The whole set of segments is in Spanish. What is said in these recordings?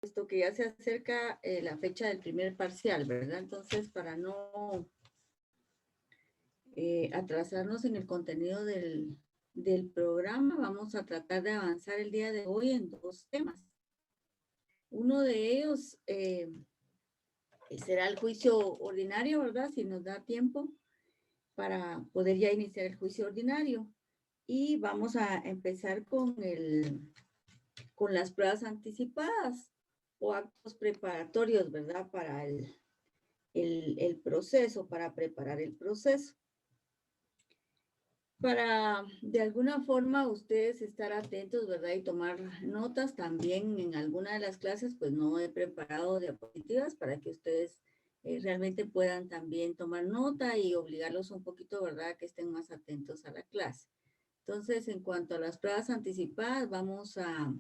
puesto que ya se acerca la fecha del primer parcial, ¿verdad? Entonces, para no atrasarnos en el contenido del programa, vamos a tratar de avanzar el día de hoy en dos temas. Uno de ellos será el juicio ordinario, ¿verdad? Si nos da tiempo para poder ya iniciar el juicio ordinario. Y vamos a empezar con las pruebas anticipadas o actos preparatorios, ¿verdad? Para el proceso, para preparar el proceso. Para, de alguna forma, ustedes estar atentos, ¿verdad? Y tomar notas. También en alguna de las clases, pues no he preparado diapositivas para que ustedes realmente puedan también tomar nota y obligarlos un poquito, ¿verdad? Que estén más atentos a la clase. Entonces, en cuanto a las pruebas anticipadas, vamos a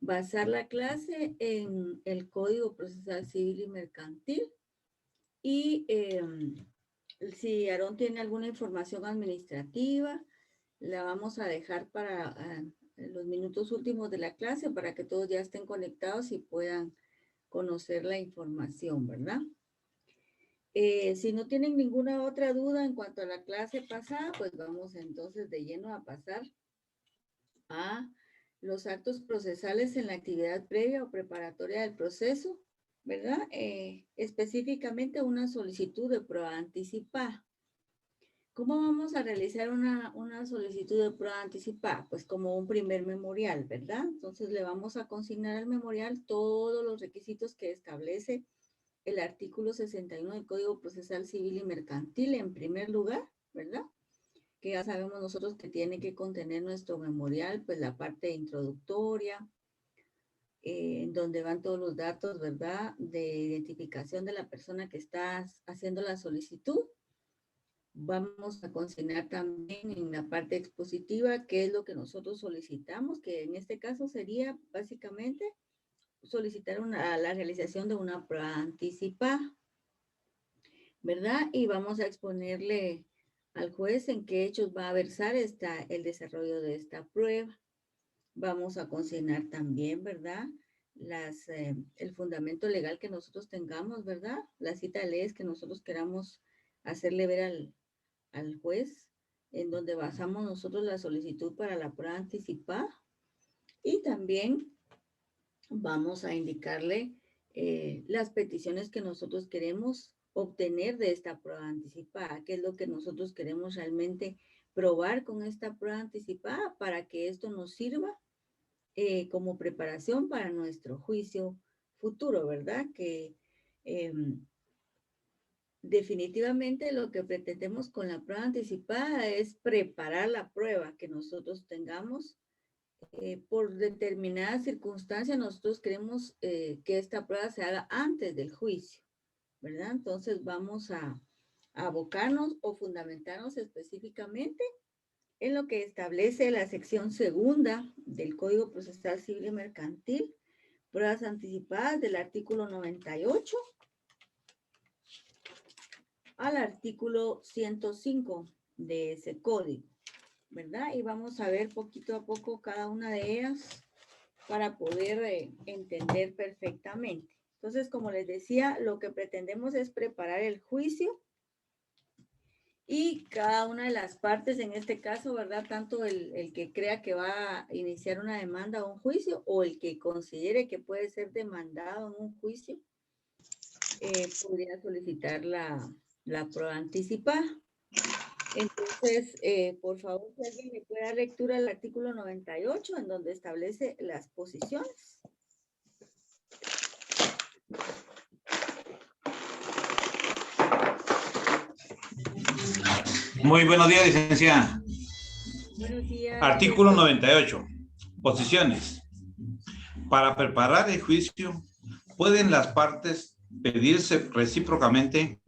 basar la clase en el Código Procesal Civil y Mercantil. Y si Aarón tiene alguna información administrativa, la vamos a dejar para los minutos últimos de la clase para que todos ya estén conectados y puedan conocer la información, ¿verdad? Si no tienen ninguna otra duda en cuanto a la clase pasada, pues vamos entonces de lleno a pasar a los actos procesales en la actividad previa o preparatoria del proceso, ¿verdad? Específicamente una solicitud de prueba anticipada. ¿Cómo vamos a realizar una solicitud de prueba anticipada? Pues como un primer memorial, ¿verdad? Entonces le vamos a consignar al memorial todos los requisitos que establece el artículo 61 del Código Procesal Civil y Mercantil en primer lugar, ¿verdad? Que ya sabemos nosotros que tiene que contener nuestro memorial, pues la parte introductoria, en donde van todos los datos, ¿verdad? De identificación de la persona que está haciendo la solicitud. Vamos a consignar también en la parte expositiva qué es lo que nosotros solicitamos, que en este caso sería básicamente solicitar la realización de una prueba anticipada, ¿verdad? Y vamos a exponerle al juez en qué hechos va a versar el desarrollo de esta prueba. Vamos a consignar también, ¿verdad? El fundamento legal que nosotros tengamos, ¿verdad? La cita de leyes que nosotros queramos hacerle ver al juez, en donde basamos nosotros la solicitud para la prueba anticipada. Y también vamos a indicarle las peticiones que nosotros queremos obtener de esta prueba anticipada, qué es lo que nosotros queremos realmente probar con esta prueba anticipada para que esto nos sirva como preparación para nuestro juicio futuro, ¿verdad? Que definitivamente lo que pretendemos con la prueba anticipada es preparar la prueba que nosotros tengamos. Por determinadas circunstancias, nosotros queremos que esta prueba se haga antes del juicio, ¿verdad? Entonces vamos a abocarnos o fundamentarnos específicamente en lo que establece la sección segunda del Código Procesal Civil y Mercantil, pruebas anticipadas del artículo 98 al artículo 105 de ese código, ¿verdad? Y vamos a ver poquito a poco cada una de ellas para poder entender perfectamente. Entonces, como les decía, lo que pretendemos es preparar el juicio y cada una de las partes, en este caso, ¿verdad? Tanto el que crea que va a iniciar una demanda o un juicio o el que considere que puede ser demandado en un juicio, podría solicitar la prueba anticipada. Entonces, por favor, si alguien me puede dar lectura al artículo 98, en donde establece las posiciones. Muy buenos días, licenciada. Buenos días. Artículo 98. Posiciones. Para preparar el juicio, pueden las partes pedirse recíprocamente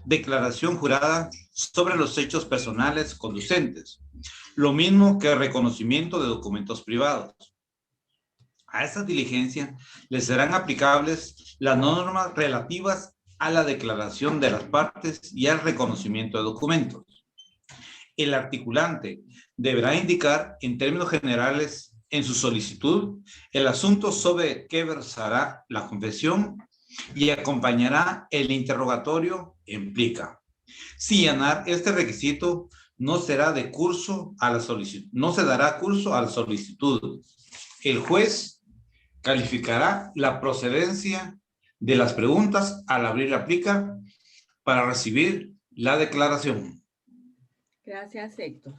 declaración jurada sobre los hechos personales conducentes, lo mismo que reconocimiento de documentos privados. A esta diligencia les serán aplicables las normas relativas a la declaración de las partes y al reconocimiento de documentos. El articulante deberá indicar en términos generales en su solicitud el asunto sobre qué versará la confesión y acompañará el interrogatorio implica. Si llenar este requisito no será de curso a la solicitud, no se dará curso a la solicitud. El juez calificará la procedencia de las preguntas al abrir la plica para recibir la declaración. Gracias, Héctor.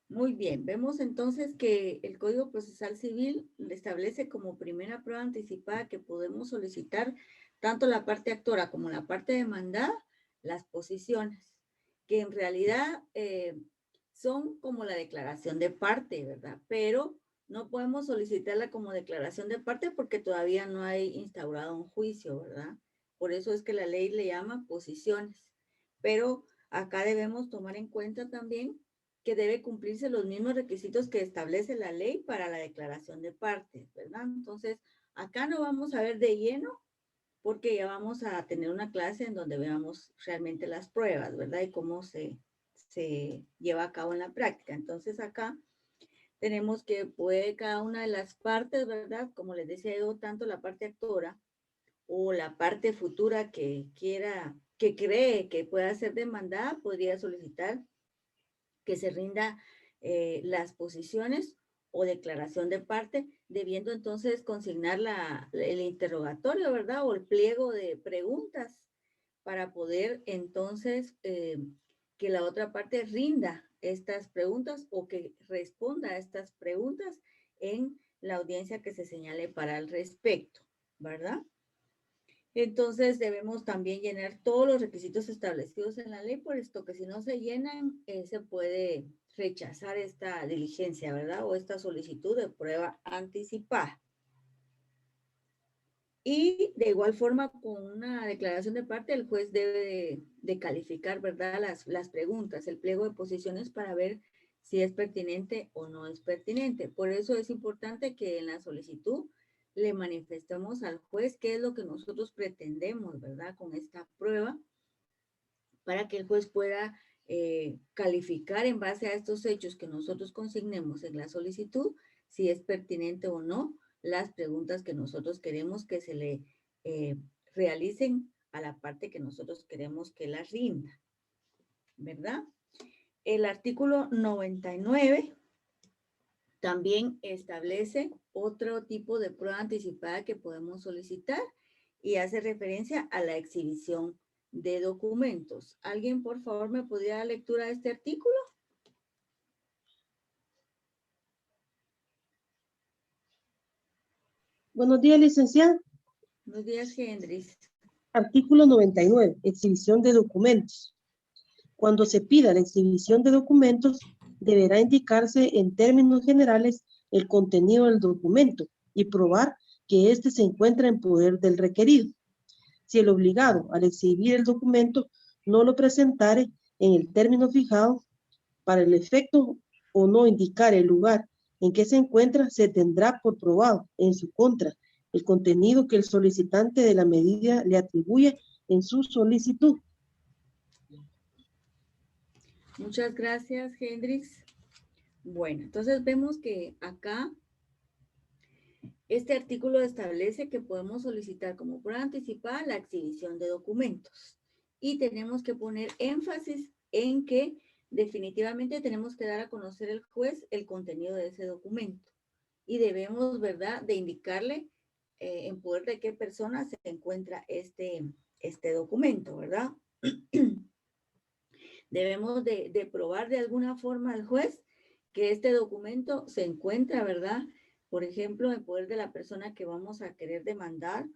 Muy bien, vemos entonces que el Código Procesal Civil establece como primera prueba anticipada que podemos solicitar tanto la parte actora como la parte demandada, las posiciones, que en realidad son como la declaración de parte, ¿verdad? Pero no podemos solicitarla como declaración de parte porque todavía no hay instaurado un juicio, ¿verdad? Por eso es que la ley le llama posiciones. Pero acá debemos tomar en cuenta también que debe cumplirse los mismos requisitos que establece la ley para la declaración de partes, ¿verdad? Entonces, acá no vamos a ver de lleno porque ya vamos a tener una clase en donde veamos realmente las pruebas, ¿verdad? Y cómo se lleva a cabo en la práctica. Entonces, acá tenemos que puede cada una de las partes, ¿verdad? Como les decía yo, tanto la parte actora o la parte futura que quiera, que cree que pueda ser demandada, podría solicitar que se rinda las posiciones o declaración de parte, debiendo entonces consignar el interrogatorio, ¿verdad? O el pliego de preguntas para poder entonces que la otra parte rinda estas preguntas o que responda a estas preguntas en la audiencia que se señale para el respecto, ¿verdad? Entonces debemos también llenar todos los requisitos establecidos en la ley, por esto que si no se llenan, se puede rechazar esta diligencia, ¿verdad? O esta solicitud de prueba anticipada. Y de igual forma, con una declaración de parte, el juez debe de calificar, ¿verdad? Las preguntas, el pliego de posiciones para ver si es pertinente o no es pertinente. Por eso es importante que en la solicitud le manifestemos al juez qué es lo que nosotros pretendemos, ¿verdad? Con esta prueba, para que el juez pueda calificar en base a estos hechos que nosotros consignemos en la solicitud, si es pertinente o no las preguntas que nosotros queremos que se le realicen a la parte que nosotros queremos que la rinda, ¿verdad? El artículo 99 también establece otro tipo de prueba anticipada que podemos solicitar y hace referencia a la exhibición de documentos. ¿Alguien, por favor, me podría dar lectura de este artículo? Buenos días, licenciada. Buenos días, Hendrix. Artículo 99, exhibición de documentos. Cuando se pida la exhibición de documentos, deberá indicarse en términos generales el contenido del documento y probar que éste se encuentra en poder del requerido. Si el obligado al exhibir el documento no lo presentare en el término fijado, para el efecto o no indicar el lugar en que se encuentra, se tendrá por probado en su contra el contenido que el solicitante de la medida le atribuye en su solicitud. Muchas gracias, Hendrix. Bueno, entonces vemos que acá este artículo establece que podemos solicitar como prueba anticipada la exhibición de documentos y tenemos que poner énfasis en que definitivamente tenemos que dar a conocer al juez el contenido de ese documento y debemos, ¿verdad?, de indicarle en poder de qué persona se encuentra este documento, ¿verdad? Debemos de probar de alguna forma al juez que este documento se encuentra, ¿verdad?, por ejemplo, en poder de la persona que vamos a querer demandar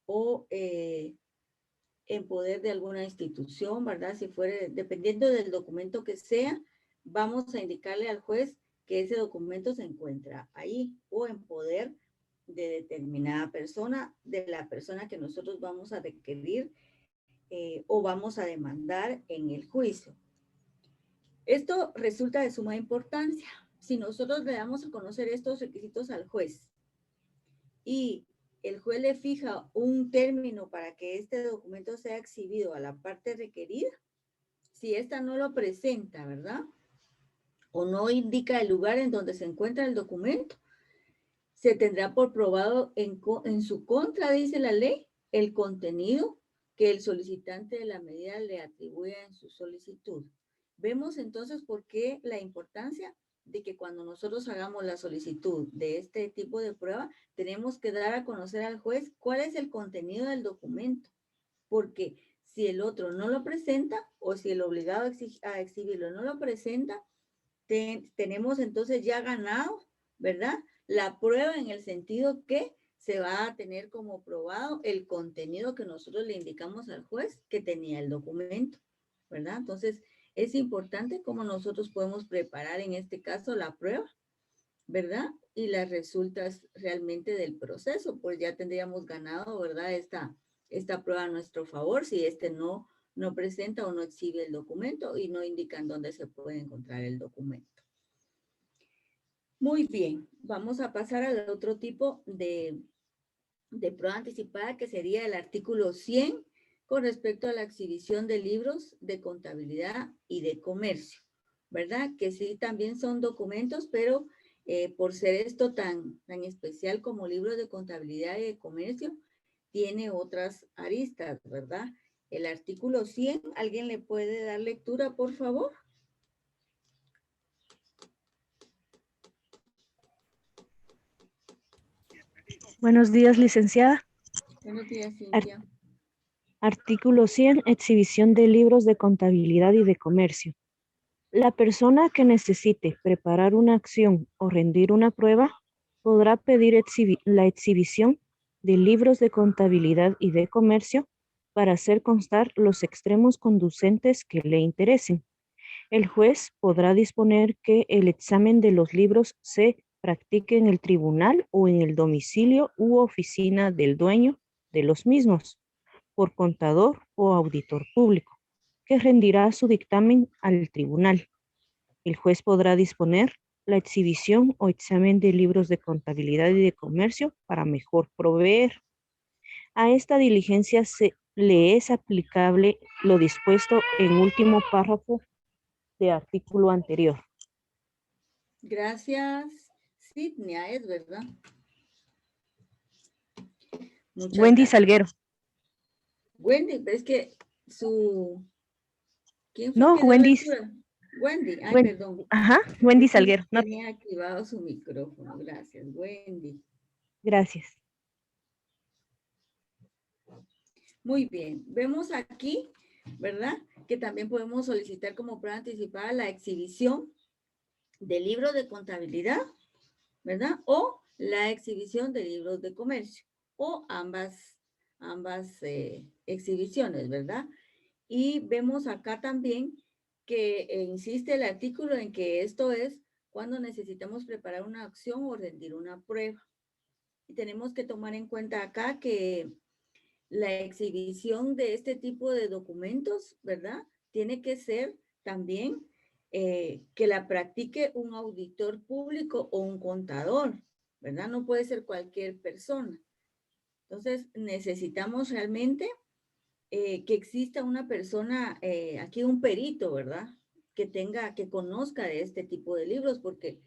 o en poder de alguna institución, ¿verdad? Si fuere, dependiendo del documento que sea, vamos a indicarle al juez que ese documento se encuentra ahí o en poder de determinada persona, de la persona que nosotros vamos a requerir o vamos a demandar en el juicio. Esto resulta de suma importancia. Si nosotros le damos a conocer estos requisitos al juez y el juez le fija un término para que este documento sea exhibido a la parte requerida, si ésta no lo presenta, ¿verdad?, o no indica el lugar en donde se encuentra el documento, se tendrá por probado en su contra, dice la ley, el contenido que el solicitante de la medida le atribuya en su solicitud. Vemos entonces por qué la importancia de que cuando nosotros hagamos la solicitud de este tipo de prueba, tenemos que dar a conocer al juez cuál es el contenido del documento, porque si el otro no lo presenta o si el obligado a exhibirlo no lo presenta, tenemos entonces ya ganado, ¿verdad? La prueba en el sentido que se va a tener como probado el contenido que nosotros le indicamos al juez que tenía el documento, ¿verdad? Entonces, es importante cómo nosotros podemos preparar en este caso la prueba, ¿verdad? Y las resultas realmente del proceso, pues ya tendríamos ganado, ¿verdad? Esta prueba a nuestro favor si no presenta o no exhibe el documento y no indican dónde se puede encontrar el documento. Muy bien, vamos a pasar al otro tipo de prueba anticipada que sería el artículo 100 con respecto a la exhibición de libros de contabilidad y de comercio, ¿verdad? Que sí también son documentos, pero por ser esto tan especial como libros de contabilidad y de comercio, tiene otras aristas, ¿verdad? El artículo 100, ¿alguien le puede dar lectura, por favor? Buenos días, licenciada. Buenos días, Cintia. Artículo 100, exhibición de libros de contabilidad y de comercio. La persona que necesite preparar una acción o rendir una prueba podrá pedir la exhibición de libros de contabilidad y de comercio para hacer constar los extremos conducentes que le interesen. El juez podrá disponer que el examen de los libros se practique en el tribunal o en el domicilio u oficina del dueño de los mismos, por contador o auditor público, que rendirá su dictamen al tribunal. El juez podrá disponer la exhibición o examen de libros de contabilidad y de comercio para mejor proveer. A esta diligencia le es aplicable lo dispuesto en último párrafo de artículo anterior. Gracias, Sidney, es verdad. Muchas Wendy gracias. Salguero. Wendy, pero es que ¿quién fue No, que dio Wendy. lectura? Wendy, ay, Wendy, perdón. ajá, Wendy Es que Salguero. No, tenía activado su micrófono. Gracias, Wendy. gracias. Muy bien. Vemos aquí, ¿verdad? Que también podemos solicitar como prueba anticipada la exhibición de libros de contabilidad, ¿verdad? O la exhibición de libros de comercio, o ambas exhibiciones, ¿verdad? Y vemos acá también que insiste el artículo en que esto es cuando necesitamos preparar una acción o rendir una prueba. Y tenemos que tomar en cuenta acá que la exhibición de este tipo de documentos, ¿verdad? Tiene que ser también que la practique un auditor público o un contador, ¿verdad? No puede ser cualquier persona. Entonces, necesitamos realmente que exista una persona, aquí un perito, ¿verdad? Que conozca de este tipo de libros, porque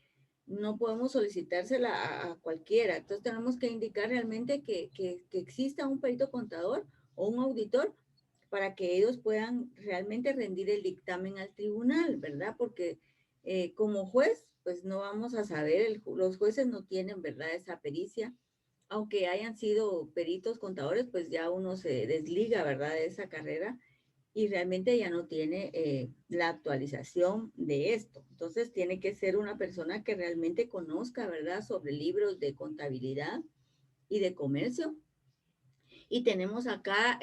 no podemos solicitársela a cualquiera. Entonces tenemos que indicar realmente que exista un perito contador o un auditor para que ellos puedan realmente rendir el dictamen al tribunal, ¿verdad? Porque como juez, pues no vamos a saber, los jueces no tienen, ¿verdad? Esa pericia. Aunque hayan sido peritos contadores, pues ya uno se desliga, ¿verdad? De esa carrera y realmente ya no tiene la actualización de esto. Entonces tiene que ser una persona que realmente conozca, ¿verdad? Sobre libros de contabilidad y de comercio. Y tenemos acá,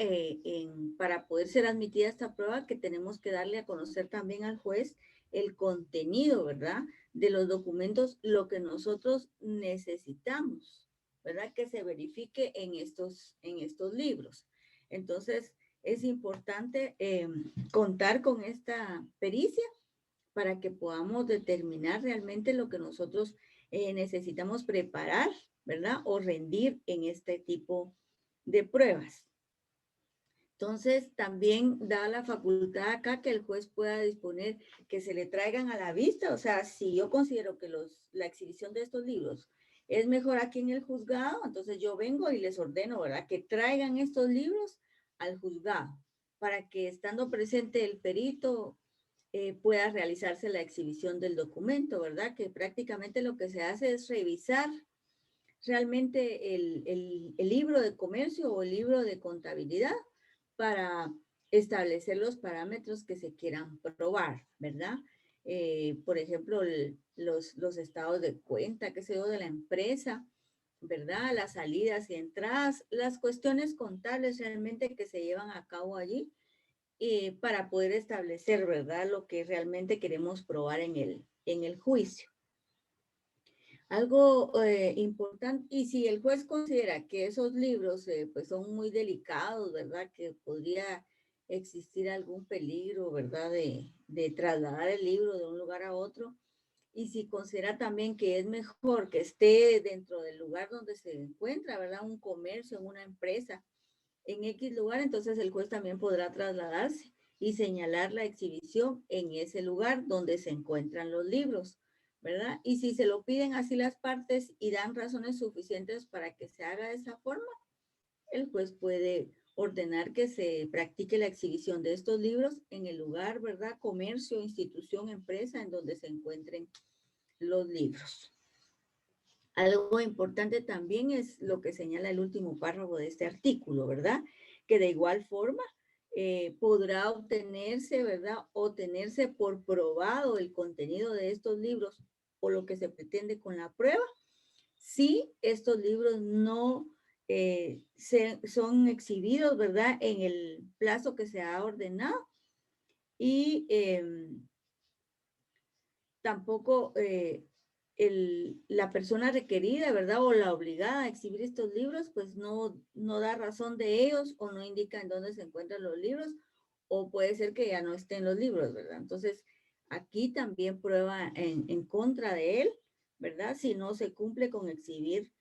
para poder ser admitida esta prueba, que tenemos que darle a conocer también al juez el contenido, ¿verdad? De los documentos, lo que nosotros necesitamos, ¿verdad? Que se verifique en estos libros. Entonces, es importante contar con esta pericia para que podamos determinar realmente lo que nosotros necesitamos preparar, ¿verdad? O rendir en este tipo de pruebas. Entonces, también da la facultad acá que el juez pueda disponer que se le traigan a la vista. O sea, si yo considero que la exhibición de estos libros es mejor aquí en el juzgado, entonces yo vengo y les ordeno, ¿verdad? Que traigan estos libros al juzgado para que estando presente el perito pueda realizarse la exhibición del documento, ¿verdad? Que prácticamente lo que se hace es revisar realmente el libro de comercio o el libro de contabilidad para establecer los parámetros que se quieran probar, ¿verdad? Por ejemplo, los estados de cuenta, qué sé yo, de la empresa, ¿verdad? Las salidas y entradas, las cuestiones contables realmente que se llevan a cabo allí para poder establecer, ¿verdad? Lo que realmente queremos probar en el juicio. Algo importante, y si el juez considera que esos libros pues son muy delicados, ¿verdad? Que podría existir algún peligro, ¿verdad? De trasladar el libro de un lugar a otro. Y si considera también que es mejor que esté dentro del lugar donde se encuentra, ¿verdad? Un comercio, una empresa, en X lugar, entonces el juez también podrá trasladarse y señalar la exhibición en ese lugar donde se encuentran los libros, ¿verdad? Y si se lo piden así las partes y dan razones suficientes para que se haga de esa forma, el juez puede ordenar que se practique la exhibición de estos libros en el lugar, ¿verdad? Comercio, institución, empresa en donde se encuentren los libros. Algo importante también es lo que señala el último párrafo de este artículo, ¿verdad? Que de igual forma podrá obtenerse, ¿verdad? O tenerse por probado el contenido de estos libros o lo que se pretende con la prueba, si estos libros no son exhibidos, ¿verdad? En el plazo que se ha ordenado y tampoco la persona requerida, ¿verdad? O la obligada a exhibir estos libros, pues no da razón de ellos o no indica en dónde se encuentran los libros o puede ser que ya no estén los libros, ¿verdad? Entonces, aquí también prueba en contra de él, ¿verdad? Si no se cumple con exhibir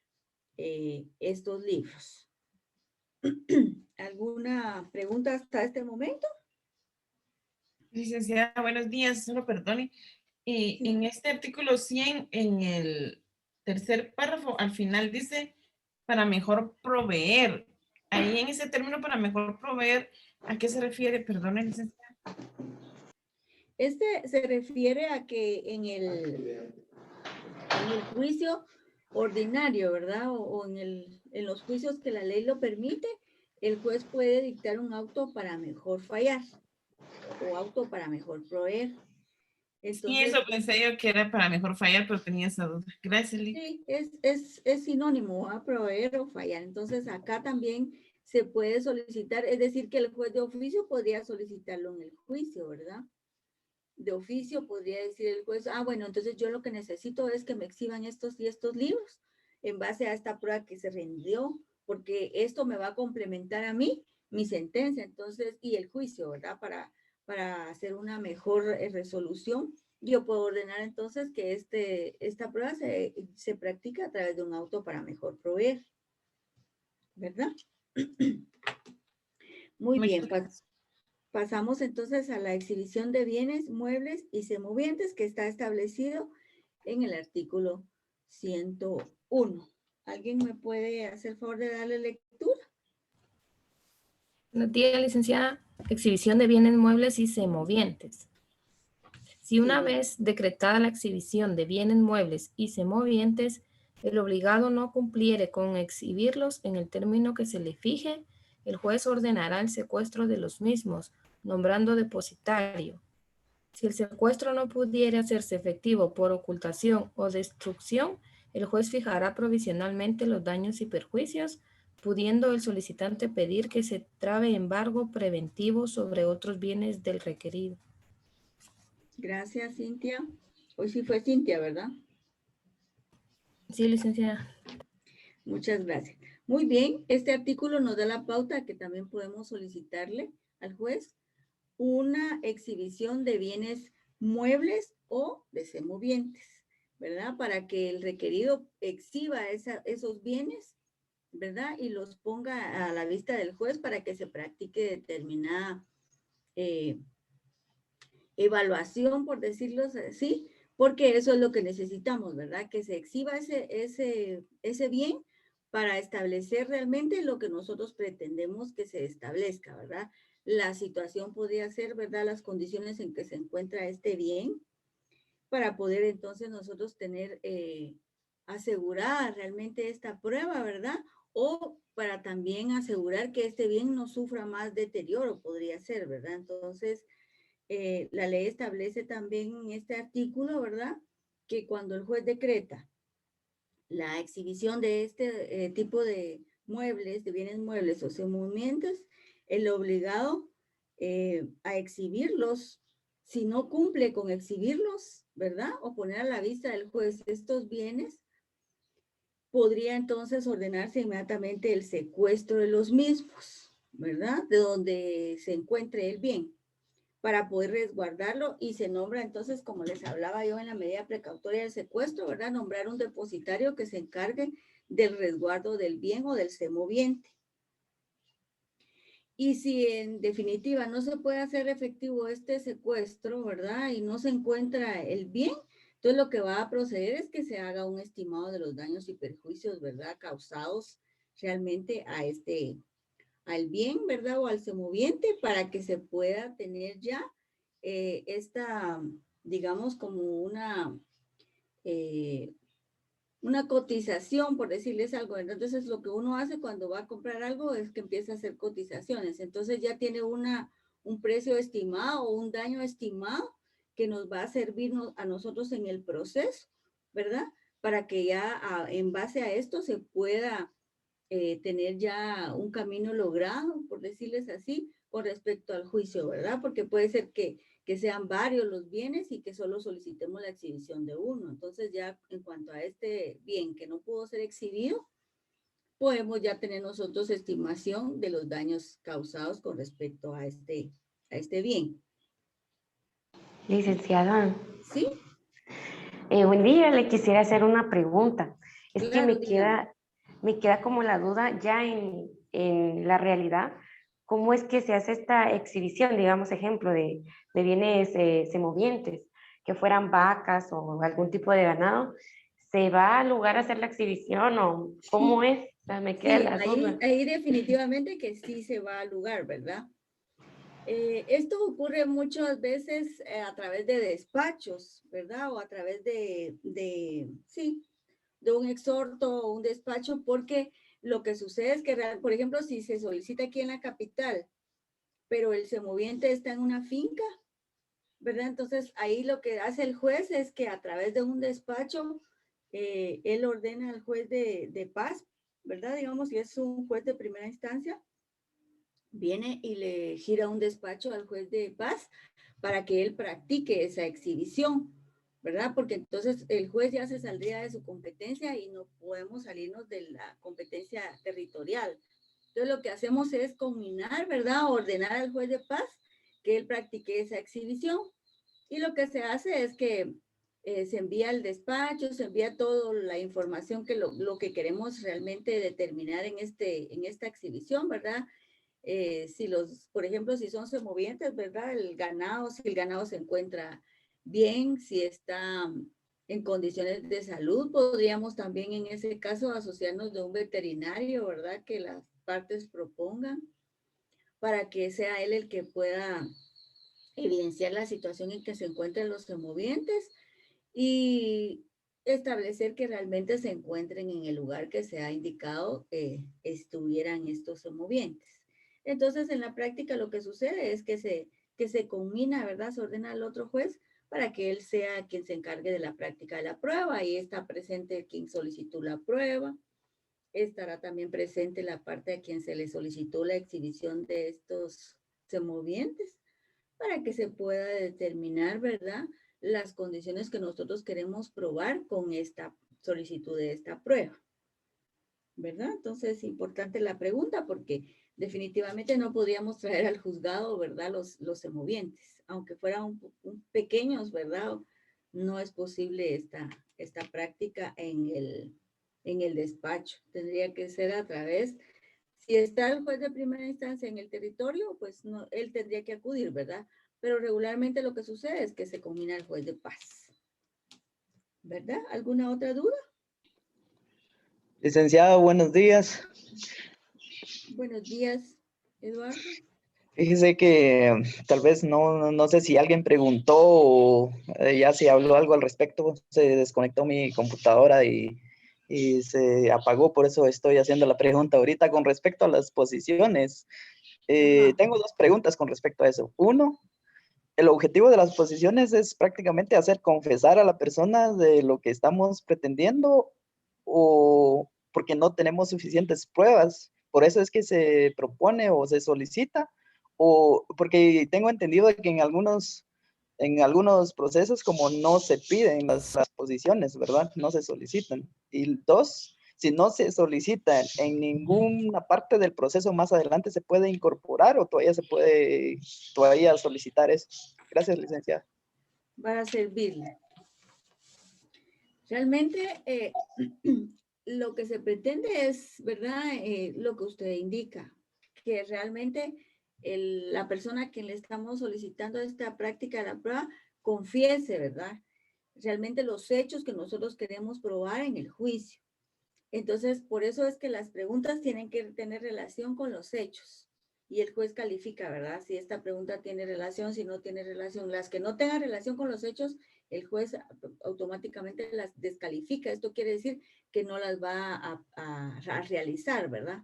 estos libros. ¿Alguna pregunta hasta este momento? Licenciada, buenos días, solo perdone. Sí. En este artículo 100, en el tercer párrafo, al final dice para mejor proveer. Ahí en ese término para mejor proveer, ¿a qué se refiere? Perdone, licenciada. Este se refiere a que en el juicio ordinario, ¿verdad? O en los juicios que la ley lo permite, el juez puede dictar un auto para mejor fallar o auto para mejor proveer. Sí, Entonces, eso pensé yo que era para mejor fallar, pero tenía esa duda. Gracias, Liz. sí, es sinónimo a proveer o fallar. Entonces, acá también se puede solicitar, es decir, que el juez de oficio podría solicitarlo en el juicio, ¿verdad? De oficio podría decir el juez, bueno, entonces yo lo que necesito es que me exhiban estos y estos libros en base a esta prueba que se rindió, porque esto me va a complementar a mí, mi sentencia, entonces, y el juicio, ¿verdad? Para hacer una mejor resolución, yo puedo ordenar entonces que esta prueba se practica a través de un auto para mejor proveer, ¿verdad? Muy bien, pasamos entonces a la exhibición de bienes, muebles y semovientes que está establecido en el artículo 101. ¿Alguien me puede hacer favor de darle lectura? Buenos días, licenciada. Exhibición de bienes muebles y semovientes. Si una vez decretada la exhibición de bienes muebles y semovientes, el obligado no cumpliere con exhibirlos en el término que se le fije, el juez ordenará el secuestro de los mismos, nombrando depositario. Si el secuestro no pudiera hacerse efectivo por ocultación o destrucción, el juez fijará provisionalmente los daños y perjuicios, pudiendo el solicitante pedir que se trabe embargo preventivo sobre otros bienes del requerido. Gracias, Cintia. Hoy sí fue Cintia, ¿verdad? Sí, licenciada. Muchas gracias. Muy bien, este artículo nos da la pauta que también podemos solicitarle al juez una exhibición de bienes muebles o de semovientes, ¿verdad? Para que el requerido exhiba esos bienes, ¿verdad? Y los ponga a la vista del juez para que se practique determinada evaluación, por decirlo así, porque eso es lo que necesitamos, ¿verdad? Que se exhiba ese bien para establecer realmente lo que nosotros pretendemos que se establezca, ¿verdad? La situación podría ser, ¿verdad? Las condiciones en que se encuentra este bien para poder entonces nosotros tener asegurada realmente esta prueba, ¿verdad? O para también asegurar que este bien no sufra más deterioro, podría ser, ¿verdad? Entonces, la ley establece también en este artículo, ¿verdad? Que cuando el juez decreta la exhibición de este tipo de muebles, de bienes muebles o movimientos, el obligado a exhibirlos, si no cumple con exhibirlos, ¿verdad? O poner a la vista del juez estos bienes, podría entonces ordenarse inmediatamente el secuestro de los mismos, ¿verdad? De donde se encuentre el bien, para poder resguardarlo, y se nombra entonces, como les hablaba yo en la medida precautoria del secuestro, ¿verdad? Nombrar un depositario que se encargue del resguardo del bien o del semoviente. Y si en definitiva no se puede hacer efectivo este secuestro, ¿verdad? Y no se encuentra el bien, entonces lo que va a proceder es que se haga un estimado de los daños y perjuicios, ¿verdad? Causados realmente al bien, ¿verdad? O al semoviente, para que se pueda tener ya esta, digamos, como una cotización, por decirles algo. Entonces, lo que uno hace cuando va a comprar algo es que empieza a hacer cotizaciones. Entonces, ya tiene un precio estimado o un daño estimado que nos va a servir a nosotros en el proceso, ¿verdad? Para que ya en base a esto se pueda tener ya un camino logrado, por decirles así, con respecto al juicio, ¿verdad? Porque puede ser que sean varios los bienes y que solo solicitemos la exhibición de uno. Entonces ya en cuanto a este bien que no pudo ser exhibido, podemos ya tener nosotros estimación de los daños causados con respecto a este bien. Licenciada, ¿Sí? buen día, le quisiera hacer una pregunta. Es que Claro, dígame. me queda como la duda ya en la realidad, ¿cómo es que se hace esta exhibición, digamos, ejemplo, de bienes semovientes, que fueran vacas o algún tipo de ganado? ¿Se va al lugar a hacer la exhibición o cómo es? O sea, me queda Sí, la duda. ahí definitivamente que sí se va al lugar, ¿verdad? Esto ocurre muchas veces a través de despachos, ¿verdad? O a través sí, de un exhorto o un despacho, porque lo que sucede es que, por ejemplo, si se solicita aquí en la capital, pero el semoviente está en una finca, ¿verdad? Entonces, ahí lo que hace el juez es que a través de un despacho, él ordena al juez de paz, ¿verdad? Digamos, si es un juez de primera instancia, viene y le gira un despacho al juez de paz para que él practique esa exhibición, ¿verdad? Porque entonces el juez ya se saldría de su competencia y no podemos salirnos de la competencia territorial. Entonces lo que hacemos es combinar, ¿verdad? Ordenar al juez de paz que él practique esa exhibición. Y lo que se hace es que se envía al despacho, se envía toda la información que lo que queremos realmente determinar en esta exhibición, ¿verdad? Por ejemplo, si son semovientes, ¿verdad? Si el ganado se encuentra bien, si está en condiciones de salud, podríamos también en ese caso asociarnos de un veterinario, ¿verdad? Que las partes propongan para que sea él el que pueda evidenciar la situación en que se encuentran los semovientes y establecer que realmente se encuentren en el lugar que se ha indicado estuvieran estos semovientes. Entonces, en la práctica lo que sucede es que se combina, ¿verdad? Se ordena al otro juez para que él sea quien se encargue de la práctica de la prueba. Ahí está presente quien solicitó la prueba. Estará también presente la parte a quien se le solicitó la exhibición de estos semovientes para que se pueda determinar, ¿verdad?, las condiciones que nosotros queremos probar con esta solicitud de esta prueba, ¿verdad? Entonces es importante la pregunta porque definitivamente no podríamos traer al juzgado, ¿verdad?, los semovientes, aunque fueran un pequeños, ¿verdad? No es posible esta práctica en el despacho. Tendría que ser a través, si está el juez de primera instancia en el territorio, pues no, él tendría que acudir, ¿verdad? Pero regularmente lo que sucede es que se combina el juez de paz. ¿verdad? ¿Alguna otra duda? Licenciado, buenos días. Buenos días, Eduardo. Fíjese que tal vez no sé si alguien preguntó o ya se habló algo al respecto. Se desconectó mi computadora y se apagó, por eso estoy haciendo la pregunta ahorita con respecto a las posiciones. Ajá. Tengo dos preguntas con respecto a eso. Uno, el objetivo de las posiciones es prácticamente hacer confesar a la persona de lo que estamos pretendiendo o porque no tenemos suficientes pruebas. Por eso es que se propone o se solicita o porque tengo entendido que en algunos procesos como no se piden las posiciones, ¿verdad? No se solicitan. Y dos, si no se solicita en ninguna parte del proceso más adelante, ¿se puede incorporar o todavía se puede todavía solicitar eso? Gracias, licenciada. Para servirle. Realmente lo que se pretende es, ¿verdad? Lo que usted indica, que realmente la persona a quien le estamos solicitando esta práctica de la prueba confiese, ¿verdad? Realmente los hechos que nosotros queremos probar en el juicio. Entonces, por eso es que las preguntas tienen que tener relación con los hechos. Y el juez califica, ¿verdad? Si esta pregunta tiene relación, si no tiene relación. Las que no tengan relación con los hechos, el juez automáticamente las descalifica. Esto quiere decir que no las va a realizar, ¿verdad?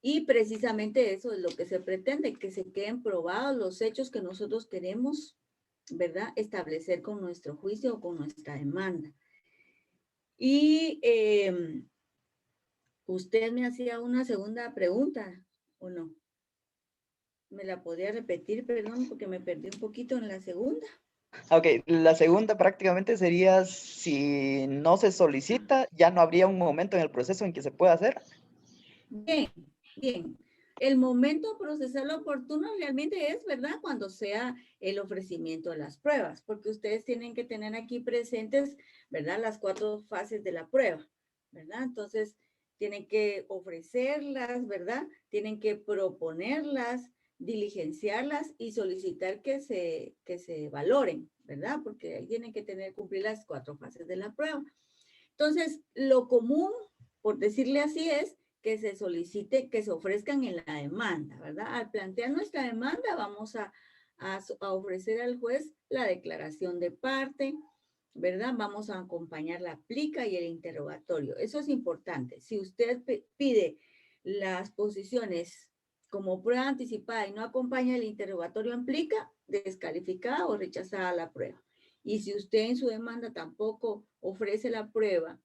Y precisamente eso es lo que se pretende, que se queden probados los hechos que nosotros queremos, ¿verdad? Establecer con nuestro juicio o con nuestra demanda. Y usted me hacía una segunda pregunta, ¿o no? ¿Me la podría repetir, perdón, porque me perdí un poquito en la segunda? Ok, la segunda prácticamente sería si no se solicita, ya no habría un momento en el proceso en que se pueda hacer. Bien, bien. El momento procesal oportuno realmente es, ¿verdad? Cuando sea el ofrecimiento de las pruebas, porque ustedes tienen que tener aquí presentes, ¿verdad? Las 4 fases de la prueba, ¿verdad? Entonces, tienen que ofrecerlas, ¿verdad? Tienen que proponerlas, diligenciarlas y solicitar que se valoren, ¿verdad? Porque ahí tienen que cumplir las 4 fases de la prueba. Entonces, lo común, por decirle así, es que se solicite, que se ofrezcan en la demanda, ¿verdad? Al plantear nuestra demanda, vamos a ofrecer al juez la declaración de parte, ¿verdad? Vamos a acompañar la plica y el interrogatorio. Eso es importante. Si usted pide las posiciones como prueba anticipada y no acompaña el interrogatorio en plica, descalificada o rechazada la prueba. Y si usted en su demanda tampoco ofrece la prueba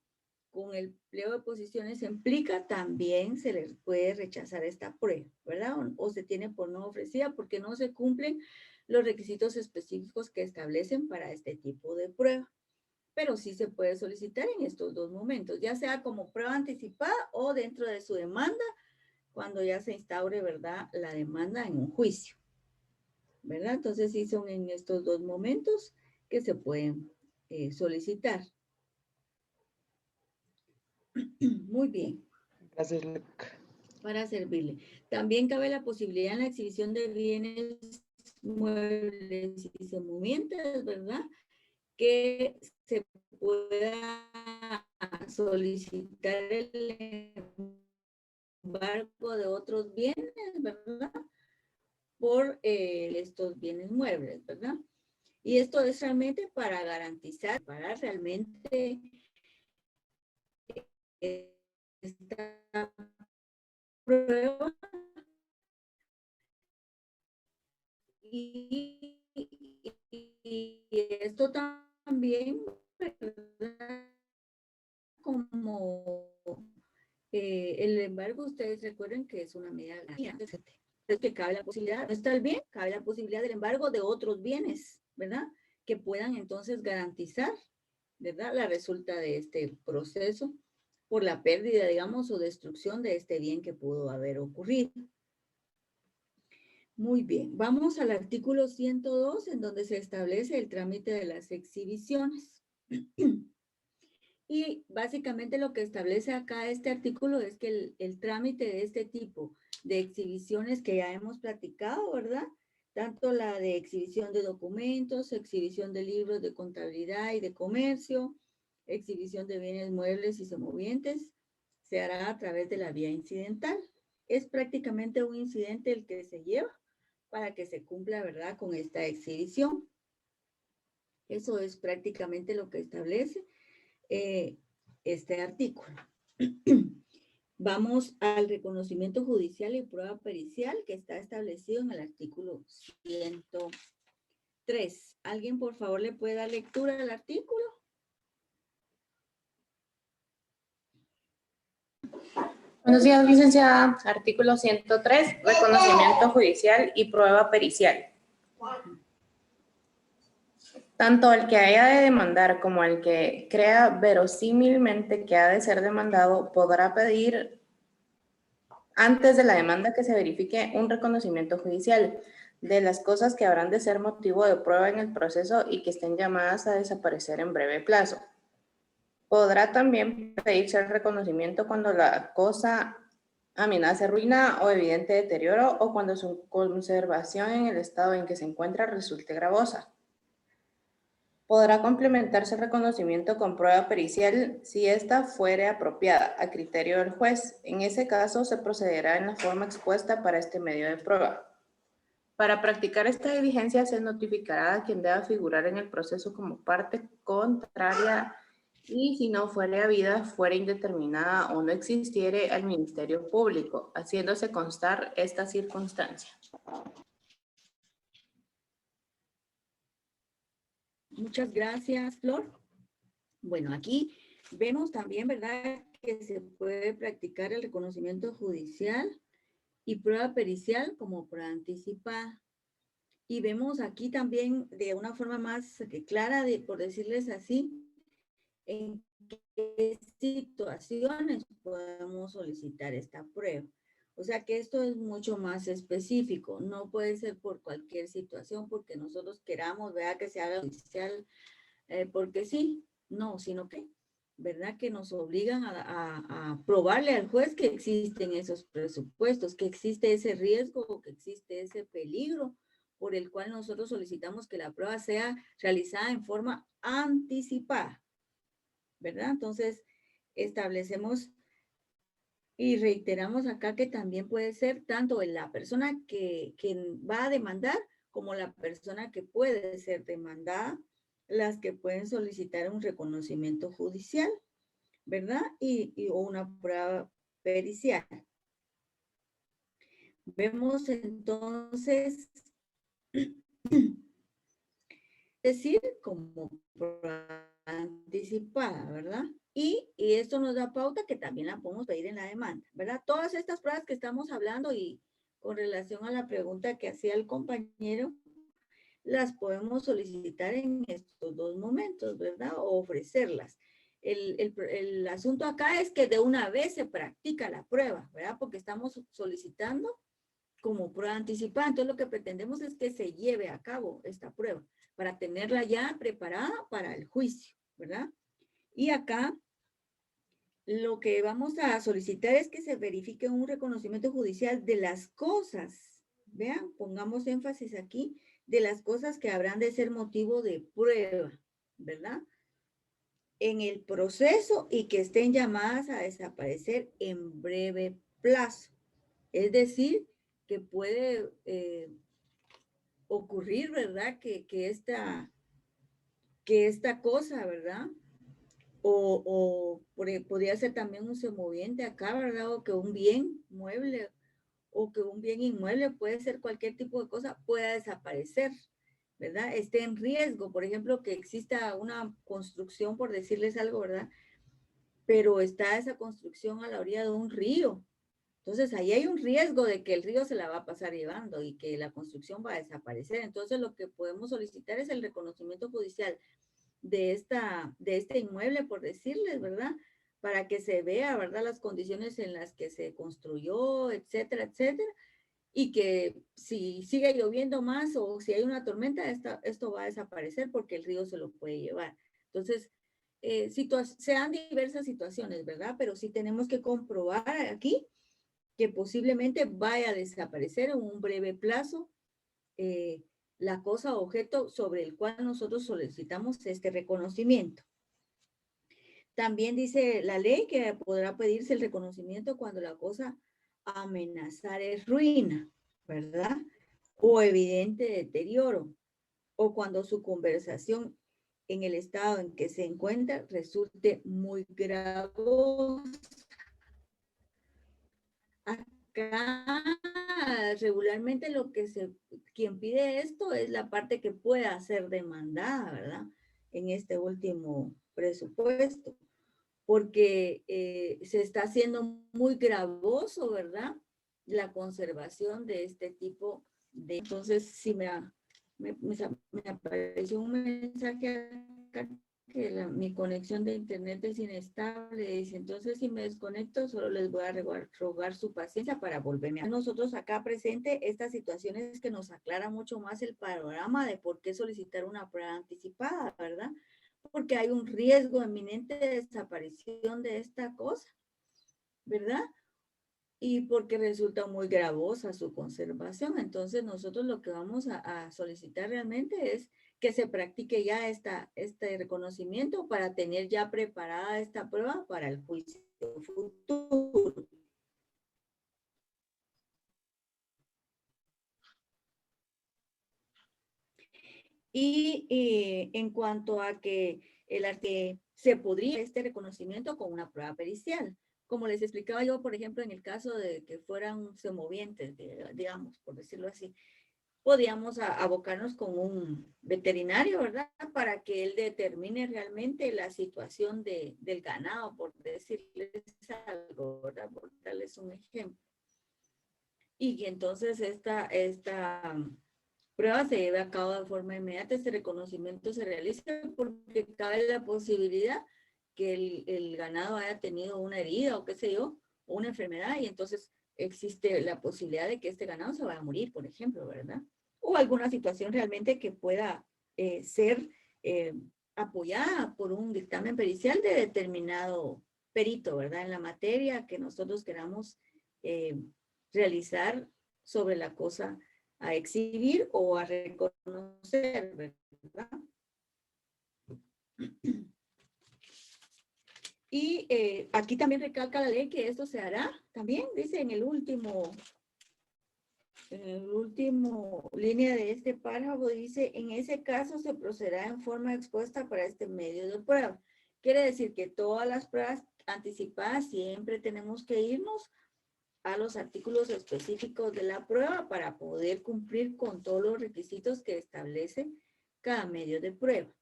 con el pliego de posiciones en plica, también se le puede rechazar esta prueba, ¿verdad? O se tiene por no ofrecida porque no se cumplen los requisitos específicos que establecen para este tipo de prueba. Pero sí se puede solicitar en estos 2 momentos, ya sea como prueba anticipada o dentro de su demanda, cuando ya se instaure, ¿verdad?, la demanda en un juicio, ¿verdad? Entonces sí son en estos 2 momentos que se pueden solicitar. Muy bien. Gracias. Para servirle. También cabe la posibilidad en la exhibición de bienes muebles y semovientes, ¿verdad? Que se pueda solicitar el embargo de otros bienes, ¿verdad? Por estos bienes muebles, ¿verdad? Y esto es realmente para garantizar, para realmente esta prueba y esto también, ¿verdad? Como el embargo, ustedes recuerden que es una medida de garantía. Entonces, que cabe la posibilidad, no está el bien, cabe la posibilidad del embargo de otros bienes, ¿verdad? Que puedan entonces garantizar, ¿verdad? La resulta de este proceso por la pérdida, digamos, o destrucción de este bien que pudo haber ocurrido. Muy bien, vamos al artículo 102, en donde se establece el trámite de las exhibiciones. Y básicamente lo que establece acá este artículo es que el trámite de este tipo de exhibiciones que ya hemos platicado, ¿verdad? Tanto la de exhibición de documentos, exhibición de libros de contabilidad y de comercio, exhibición de bienes muebles y semovientes se hará a través de la vía incidental. Es prácticamente un incidente el que se lleva para que se cumpla, ¿verdad?, con esta exhibición. Eso es prácticamente lo que establece este artículo. Vamos al reconocimiento judicial y prueba pericial que está establecido en el artículo 103. ¿Alguien, por favor, le puede dar lectura al artículo? Buenos días, licenciada. Artículo 103, reconocimiento judicial y prueba pericial. Tanto el que haya de demandar como el que crea verosímilmente que ha de ser demandado podrá pedir antes de la demanda que se verifique un reconocimiento judicial de las cosas que habrán de ser motivo de prueba en el proceso y que estén llamadas a desaparecer en breve plazo. Podrá también pedirse el reconocimiento cuando la cosa amenace ruina o evidente deterioro o cuando su conservación en el estado en que se encuentra resulte gravosa. Podrá complementarse el reconocimiento con prueba pericial si ésta fuere apropiada a criterio del juez. En ese caso, se procederá en la forma expuesta para este medio de prueba. Para practicar esta diligencia, se notificará a quien deba figurar en el proceso como parte contraria y, si no fuere habida, fuere indeterminada o no existiere al Ministerio Público, haciéndose constar esta circunstancia. Muchas gracias, Flor. Bueno, aquí vemos también, ¿verdad?, que se puede practicar el reconocimiento judicial y prueba pericial como prueba anticipada. Y vemos aquí también de una forma más clara, por decirles así, en qué situaciones podemos solicitar esta prueba. O sea que esto es mucho más específico, no puede ser por cualquier situación porque nosotros queramos, ¿verdad?, que se haga judicial porque sí, no, sino que, ¿verdad?, que nos obligan a probarle al juez que existen esos presupuestos, que existe ese riesgo, que existe ese peligro por el cual nosotros solicitamos que la prueba sea realizada en forma anticipada, ¿verdad? Entonces, establecemos y reiteramos acá que también puede ser tanto la persona que va a demandar como la persona que puede ser demandada, las que pueden solicitar un reconocimiento judicial, ¿verdad? O una prueba pericial. Vemos entonces, decir, como prueba anticipada, ¿verdad? Y esto nos da pauta que también la podemos pedir en la demanda, ¿verdad? Todas estas pruebas que estamos hablando y con relación a la pregunta que hacía el compañero, las podemos solicitar en estos dos momentos, ¿verdad? O ofrecerlas. El asunto acá es que de una vez se practica la prueba, ¿verdad? Porque estamos solicitando como prueba anticipada. Entonces lo que pretendemos es que se lleve a cabo esta prueba para tenerla ya preparada para el juicio, ¿verdad? Y acá lo que vamos a solicitar es que se verifique un reconocimiento judicial de las cosas, vean, pongamos énfasis aquí, de las cosas que habrán de ser motivo de prueba, ¿verdad?, en el proceso y que estén llamadas a desaparecer en breve plazo. Es decir, que puede ocurrir, ¿verdad?, que esta cosa, ¿verdad?, podría ser también un semoviente acá, ¿verdad?, o que un bien mueble o que un bien inmueble, puede ser cualquier tipo de cosa, pueda desaparecer, ¿verdad? Esté en riesgo, por ejemplo, que exista una construcción, por decirles algo, ¿verdad? Pero está esa construcción a la orilla de un río. Entonces, ahí hay un riesgo de que el río se la va a pasar llevando y que la construcción va a desaparecer. Entonces, lo que podemos solicitar es el reconocimiento judicial de este inmueble, por decirles, ¿verdad?, para que se vea, ¿verdad?, las condiciones en las que se construyó, etcétera, etcétera, y que si sigue lloviendo más o si hay una tormenta, esto va a desaparecer porque el río se lo puede llevar. Entonces, sean diversas situaciones, ¿verdad?, pero sí tenemos que comprobar aquí que posiblemente vaya a desaparecer en un breve plazo la cosa o objeto sobre el cual nosotros solicitamos este reconocimiento. También dice la ley que podrá pedirse el reconocimiento cuando la cosa amenazar es ruina, ¿verdad? O evidente deterioro, o cuando su conversación en el estado en que se encuentra resulte muy gravosa. Acá regularmente quien pide esto es la parte que pueda ser demandada, ¿verdad? En este último presupuesto, porque se está haciendo muy gravoso, ¿verdad? La conservación de este tipo de... Entonces, si me apareció un mensaje acá que mi conexión de internet es inestable, dice, entonces si me desconecto solo les voy a rogar su paciencia para volverme a nosotros acá presente estas situaciones que nos aclara mucho más el panorama de por qué solicitar una prueba anticipada, ¿verdad? Porque hay un riesgo eminente de desaparición de esta cosa, ¿verdad? Y porque resulta muy gravosa su conservación. Entonces nosotros lo que vamos a solicitar realmente es que se practique ya este reconocimiento para tener ya preparada esta prueba para el juicio futuro. Y en cuanto a que se podría este reconocimiento con una prueba pericial. Como les explicaba yo, por ejemplo, en el caso de que fueran semovientes, digamos, por decirlo así, podíamos abocarnos con un veterinario, ¿verdad? Para que él determine realmente la situación del ganado, por decirles algo, ¿verdad? Por darles un ejemplo. Y entonces esta prueba se lleve a cabo de forma inmediata, este reconocimiento se realiza porque cabe la posibilidad que el ganado haya tenido una herida o qué sé yo, o una enfermedad, y entonces existe la posibilidad de que este ganado se vaya a morir, por ejemplo, ¿verdad? O alguna situación realmente que pueda ser apoyada por un dictamen pericial de determinado perito, ¿verdad? En la materia que nosotros queramos realizar sobre la cosa a exhibir o a reconocer, ¿verdad? Y aquí también recalca la ley que esto se hará, también dice en el último línea de este párrafo, dice, en ese caso se procederá en forma expuesta para este medio de prueba. Quiere decir que todas las pruebas anticipadas siempre tenemos que irnos a los artículos específicos de la prueba para poder cumplir con todos los requisitos que establece cada medio de prueba.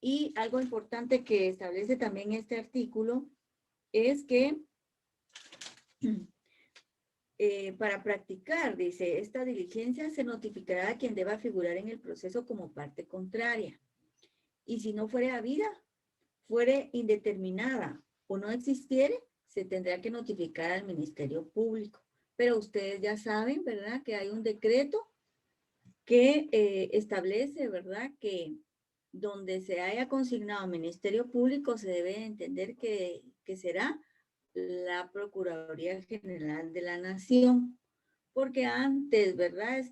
Y algo importante que establece también este artículo es que para practicar, dice, esta diligencia se notificará a quien deba figurar en el proceso como parte contraria. Y si no fuere habida, fuere indeterminada o no existiere, se tendrá que notificar al Ministerio Público. Pero ustedes ya saben, ¿verdad? Que hay un decreto que establece, ¿verdad? Que donde se haya consignado Ministerio Público se debe entender que será la Procuraduría General de la Nación. Porque antes, ¿verdad?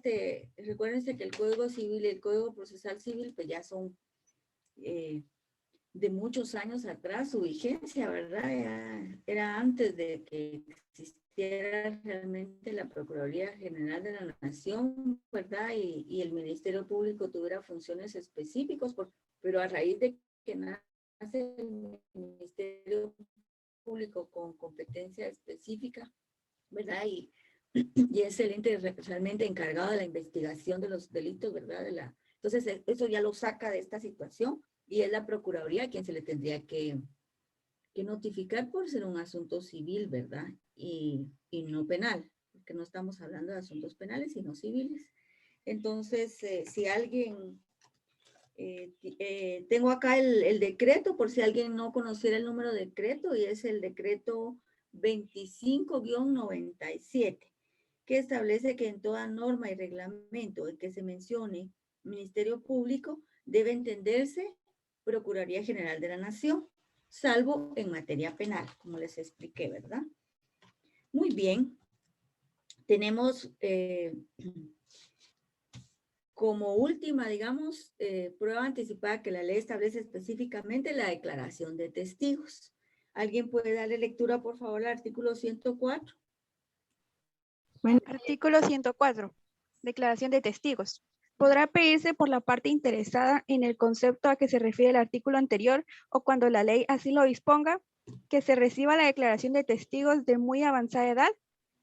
Recuérdense que el Código Civil y el Código Procesal Civil, pues ya son de muchos años atrás su vigencia, ¿verdad? Era antes de que existiera realmente la Procuraduría General de la Nación, ¿verdad? Y el Ministerio Público tuviera funciones específicas, pero a raíz de que nace el Ministerio Público con competencia específica, ¿verdad? Y es el ente realmente encargado de la investigación de los delitos, ¿verdad? Entonces, eso ya lo saca de esta situación y es la Procuraduría quien se le tendría que notificar por ser un asunto civil, ¿verdad? Y no penal, porque no estamos hablando de asuntos penales, sino civiles. Entonces, si alguien... tengo acá el decreto, por si alguien no conociera el número de decreto, y es el decreto 25-97, que establece que en toda norma y reglamento en que se mencione Ministerio Público debe entenderse Procuraduría General de la Nación, salvo en materia penal, como les expliqué, ¿verdad? Muy bien. Tenemos como última, digamos, prueba anticipada que la ley establece específicamente la declaración de testigos. ¿Alguien puede darle lectura, por favor, al artículo 104? Bueno, artículo 104. Declaración de testigos. Podrá pedirse por la parte interesada en el concepto a que se refiere el artículo anterior o cuando la ley así lo disponga, que se reciba la declaración de testigos de muy avanzada edad,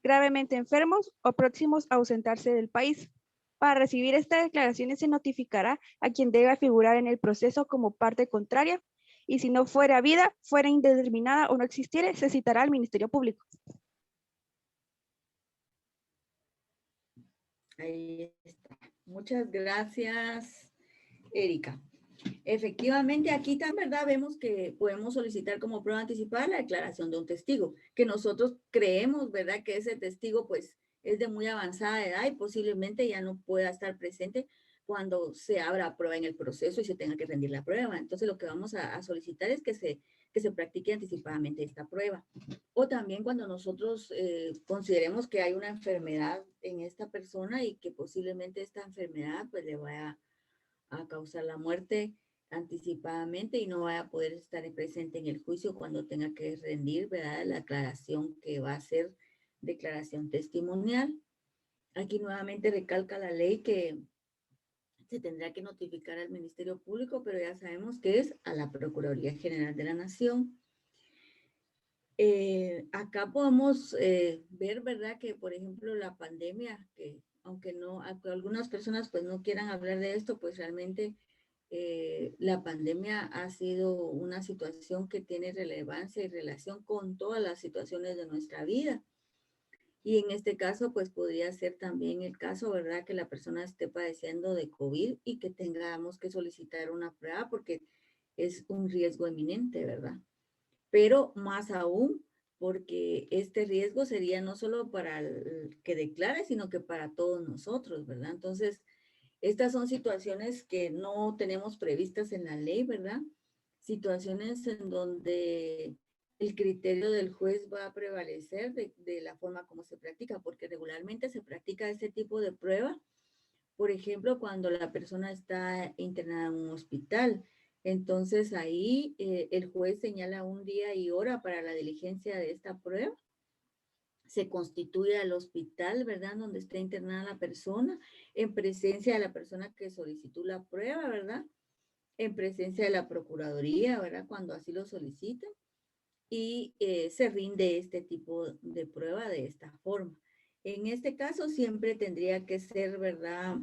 gravemente enfermos o próximos a ausentarse del país. Para recibir estas declaraciones se notificará a quien deba figurar en el proceso como parte contraria y si no fuera habida, fuera indeterminada o no existiere, se citará al Ministerio Público. Ahí está. Muchas gracias, Erika. Efectivamente, aquí también, ¿verdad? Vemos que podemos solicitar como prueba anticipada la declaración de un testigo, que nosotros creemos, ¿verdad? Que ese testigo, pues, es de muy avanzada edad y posiblemente ya no pueda estar presente cuando se abra prueba en el proceso y se tenga que rendir la prueba. Entonces, lo que vamos a solicitar es que se practique anticipadamente esta prueba. O también cuando nosotros consideremos que hay una enfermedad en esta persona y que posiblemente esta enfermedad, pues, le vaya a causar la muerte anticipadamente y no vaya a poder estar presente en el juicio cuando tenga que rendir, ¿verdad? La aclaración que va a ser declaración testimonial. Aquí nuevamente recalca la ley que se tendrá que notificar al Ministerio Público, pero ya sabemos que es a la Procuraduría General de la Nación. Acá podemos ver, ¿verdad? Que, por ejemplo, la pandemia, que aunque algunas personas pues no quieran hablar de esto, pues realmente la pandemia ha sido una situación que tiene relevancia y relación con todas las situaciones de nuestra vida. Y en este caso, pues podría ser también el caso, ¿verdad? Que la persona esté padeciendo de COVID y que tengamos que solicitar una prueba porque es un riesgo eminente, ¿verdad? Pero más aún, porque este riesgo sería no solo para el que declare, sino que para todos nosotros, ¿verdad? Entonces, estas son situaciones que no tenemos previstas en la ley, ¿verdad? Situaciones en donde el criterio del juez va a prevalecer de la forma como se practica, porque regularmente se practica este tipo de prueba, por ejemplo, cuando la persona está internada en un hospital. Entonces ahí el juez señala un día y hora para la diligencia de esta prueba. Se constituye al hospital, ¿verdad? Donde está internada la persona, en presencia de la persona que solicitó la prueba, ¿verdad? En presencia de la Procuraduría, ¿verdad? Cuando así lo soliciten. Y se rinde este tipo de prueba de esta forma. En este caso siempre tendría que ser, ¿verdad?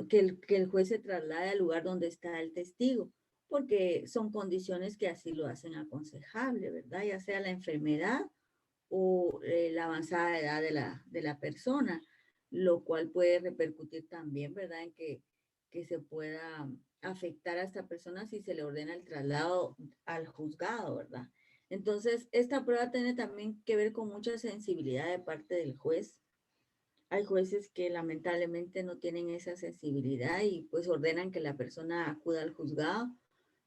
Que el juez se traslade al lugar donde está el testigo, porque son condiciones que así lo hacen aconsejable, ¿verdad? Ya sea la enfermedad o la avanzada edad de la persona, lo cual puede repercutir también, ¿verdad? En que se pueda afectar a esta persona si se le ordena el traslado al juzgado, ¿verdad? Entonces, esta prueba tiene también que ver con mucha sensibilidad de parte del juez. Hay jueces que lamentablemente no tienen esa sensibilidad y pues ordenan que la persona acuda al juzgado,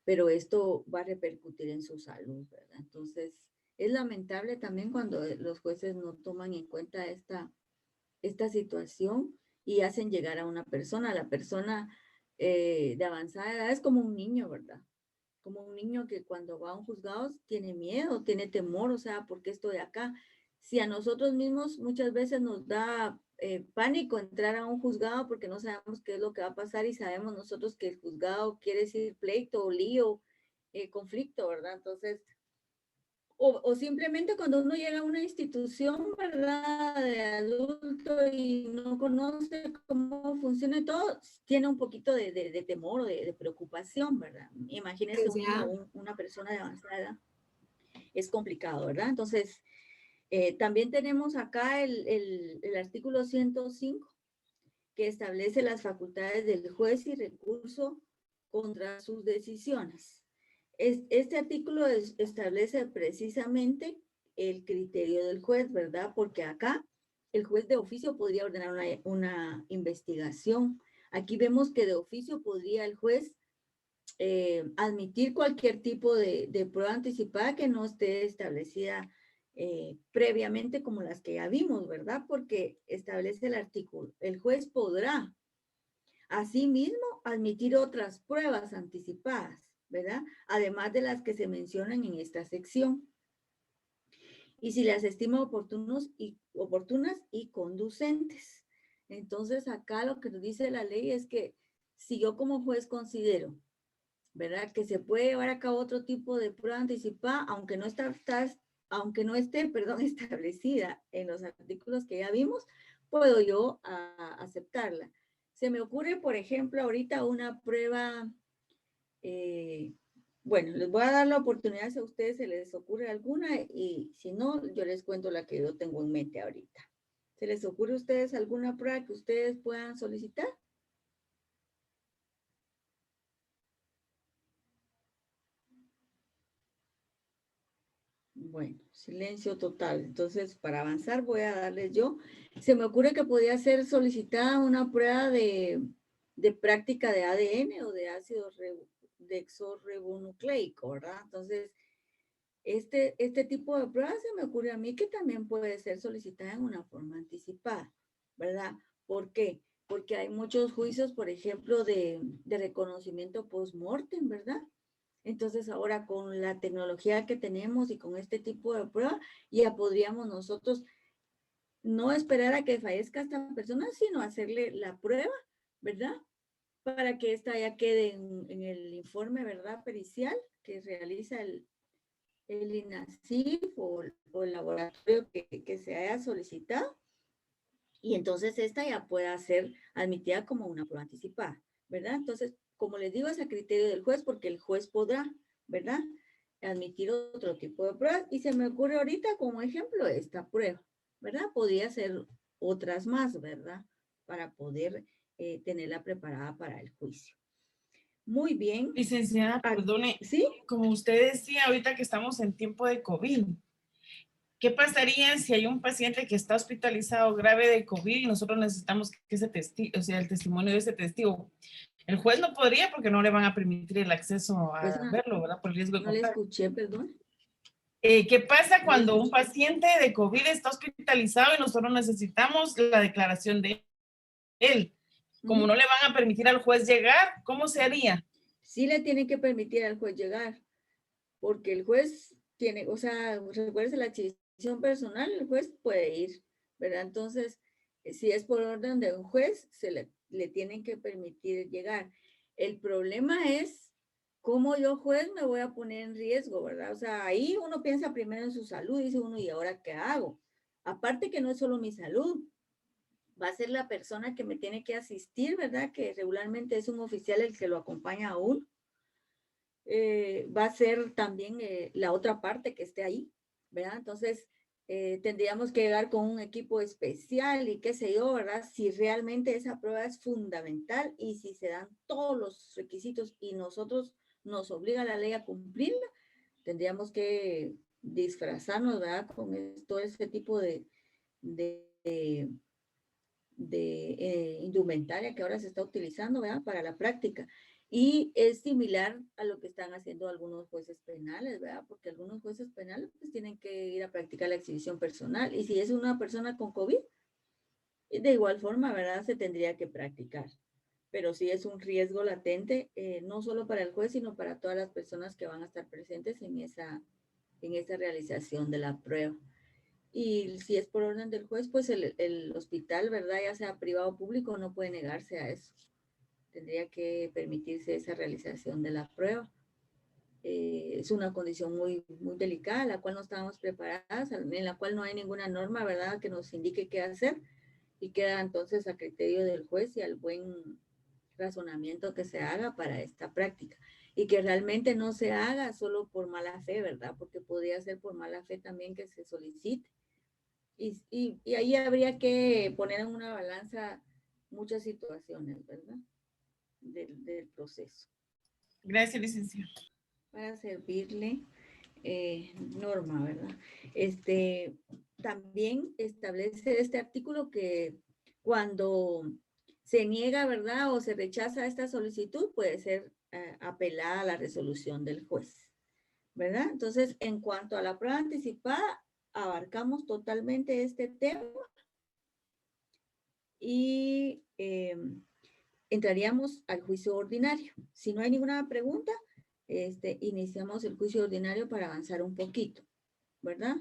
pero esto va a repercutir en su salud, ¿verdad? Entonces, es lamentable también cuando los jueces no toman en cuenta esta situación y hacen llegar a una persona. La persona de avanzada edad es como un niño, ¿verdad? Como un niño que cuando va a un juzgado tiene miedo, tiene temor, o sea, ¿por qué estoy acá? Si a nosotros mismos muchas veces nos da pánico entrar a un juzgado porque no sabemos qué es lo que va a pasar y sabemos nosotros que el juzgado quiere decir pleito, lío, conflicto, ¿verdad? Entonces, o simplemente cuando uno llega a una institución, ¿verdad? De adulto y no conoce cómo funciona y todo, tiene un poquito de temor o de preocupación, ¿verdad? Imagínese una persona de avanzada edad. Es complicado, ¿verdad? Entonces, también tenemos acá el artículo 105, que establece las facultades del juez y recurso contra sus decisiones. Este artículo establece precisamente el criterio del juez, ¿verdad? Porque acá el juez de oficio podría ordenar una investigación. Aquí vemos que de oficio podría el juez admitir cualquier tipo de prueba anticipada que no esté establecida previamente como las que ya vimos, ¿verdad? Porque establece el artículo, el juez podrá Asimismo, admitir otras pruebas anticipadas, ¿verdad? Además de las que se mencionan en esta sección. Y si las estima oportunas y conducentes. Entonces, acá lo que nos dice la ley es que si yo como juez considero, ¿verdad?, que se puede llevar a cabo otro tipo de prueba anticipada, aunque no esté, establecida en los artículos que ya vimos, puedo yo aceptarla. Se me ocurre, por ejemplo, ahorita una prueba, bueno, les voy a dar la oportunidad si a ustedes se les ocurre alguna y si no, yo les cuento la que yo tengo en mente ahorita. ¿Se les ocurre a ustedes alguna prueba que ustedes puedan solicitar? Bueno, silencio total. Entonces, para avanzar voy a darles yo. Se me ocurre que podría ser solicitada una prueba de práctica de ADN o de ácido desoxirribonucleico, ¿verdad? Entonces, este tipo de pruebas se me ocurre a mí que también puede ser solicitada en una forma anticipada, ¿verdad? ¿Por qué? Porque hay muchos juicios, por ejemplo, de reconocimiento post-mortem, ¿verdad? Entonces ahora con la tecnología que tenemos y con este tipo de prueba, ya podríamos nosotros no esperar a que fallezca esta persona, sino hacerle la prueba, ¿verdad? Para que esta ya quede en el informe, ¿verdad?, pericial que realiza el INASIF o el laboratorio que se haya solicitado. Y entonces esta ya pueda ser admitida como una prueba anticipada, ¿verdad? Entonces, como les digo, es a criterio del juez porque el juez podrá, ¿verdad?, admitir otro tipo de pruebas. Y se me ocurre ahorita como ejemplo esta prueba, ¿verdad? Podría ser otras más, ¿verdad?, para poder tenerla preparada para el juicio. Muy bien. Licenciada, perdone, ¿sí? Como usted decía ahorita que estamos en tiempo de COVID, ¿qué pasaría si hay un paciente que está hospitalizado grave de COVID y nosotros necesitamos que ese testigo, o sea, el testimonio de ese testigo? El juez no podría porque no le van a permitir el acceso a Pues verlo, ¿verdad? Por el riesgo de no le contagio. escuché, perdón. ¿Qué pasa cuando un paciente de COVID está hospitalizado y nosotros necesitamos la declaración de él? Como no le van a permitir al juez llegar, ¿cómo se haría? Sí le tiene que permitir al juez llegar, porque el juez tiene, o sea, recuérdese la exhibición personal, el juez puede ir, ¿verdad? Entonces, si es por orden de un juez, le tienen que permitir llegar. El problema es cómo yo, juez, me voy a poner en riesgo, ¿verdad? O sea, ahí uno piensa primero en su salud, dice uno, ¿y ahora qué hago? Aparte que no es solo mi salud, va a ser la persona que me tiene que asistir, ¿verdad? Que regularmente es un oficial el que lo acompaña a uno. Va a ser también la otra parte que esté ahí, ¿verdad? Entonces, tendríamos que llegar con un equipo especial y qué sé yo, ¿verdad? Si realmente esa prueba es fundamental y si se dan todos los requisitos y nosotros nos obliga la ley a cumplirla, tendríamos que disfrazarnos, ¿verdad? Con todo ese tipo de indumentaria que ahora se está utilizando, ¿verdad?, para la práctica. Y es similar a lo que están haciendo algunos jueces penales, ¿verdad? Porque algunos jueces penales pues tienen que ir a practicar la exhibición personal. Y si es una persona con COVID, de igual forma, ¿verdad?, se tendría que practicar. Pero sí es un riesgo latente, no solo para el juez, sino para todas las personas que van a estar presentes en esa realización de la prueba. Y si es por orden del juez, pues el hospital, ¿verdad?, ya sea privado o público, no puede negarse a eso. Tendría que permitirse esa realización de la prueba. Es una condición muy, muy delicada, la cual no estábamos preparadas, en la cual no hay ninguna norma, ¿verdad?, que nos indique qué hacer, y queda entonces a criterio del juez y al buen razonamiento que se haga para esta práctica. Y que realmente no se haga solo por mala fe, ¿verdad?, porque podría ser por mala fe también que se solicite. Y ahí habría que poner en una balanza muchas situaciones, ¿verdad?, del proceso. Gracias, licenciada. Para servirle, Norma, ¿verdad? También establece este artículo que cuando se niega, ¿verdad?, o se rechaza esta solicitud, puede ser apelada a la resolución del juez, ¿verdad? Entonces, en cuanto a la prueba anticipada, abarcamos totalmente este tema y entraríamos al juicio ordinario. Si no hay ninguna pregunta, iniciamos el juicio ordinario para avanzar un poquito, ¿verdad?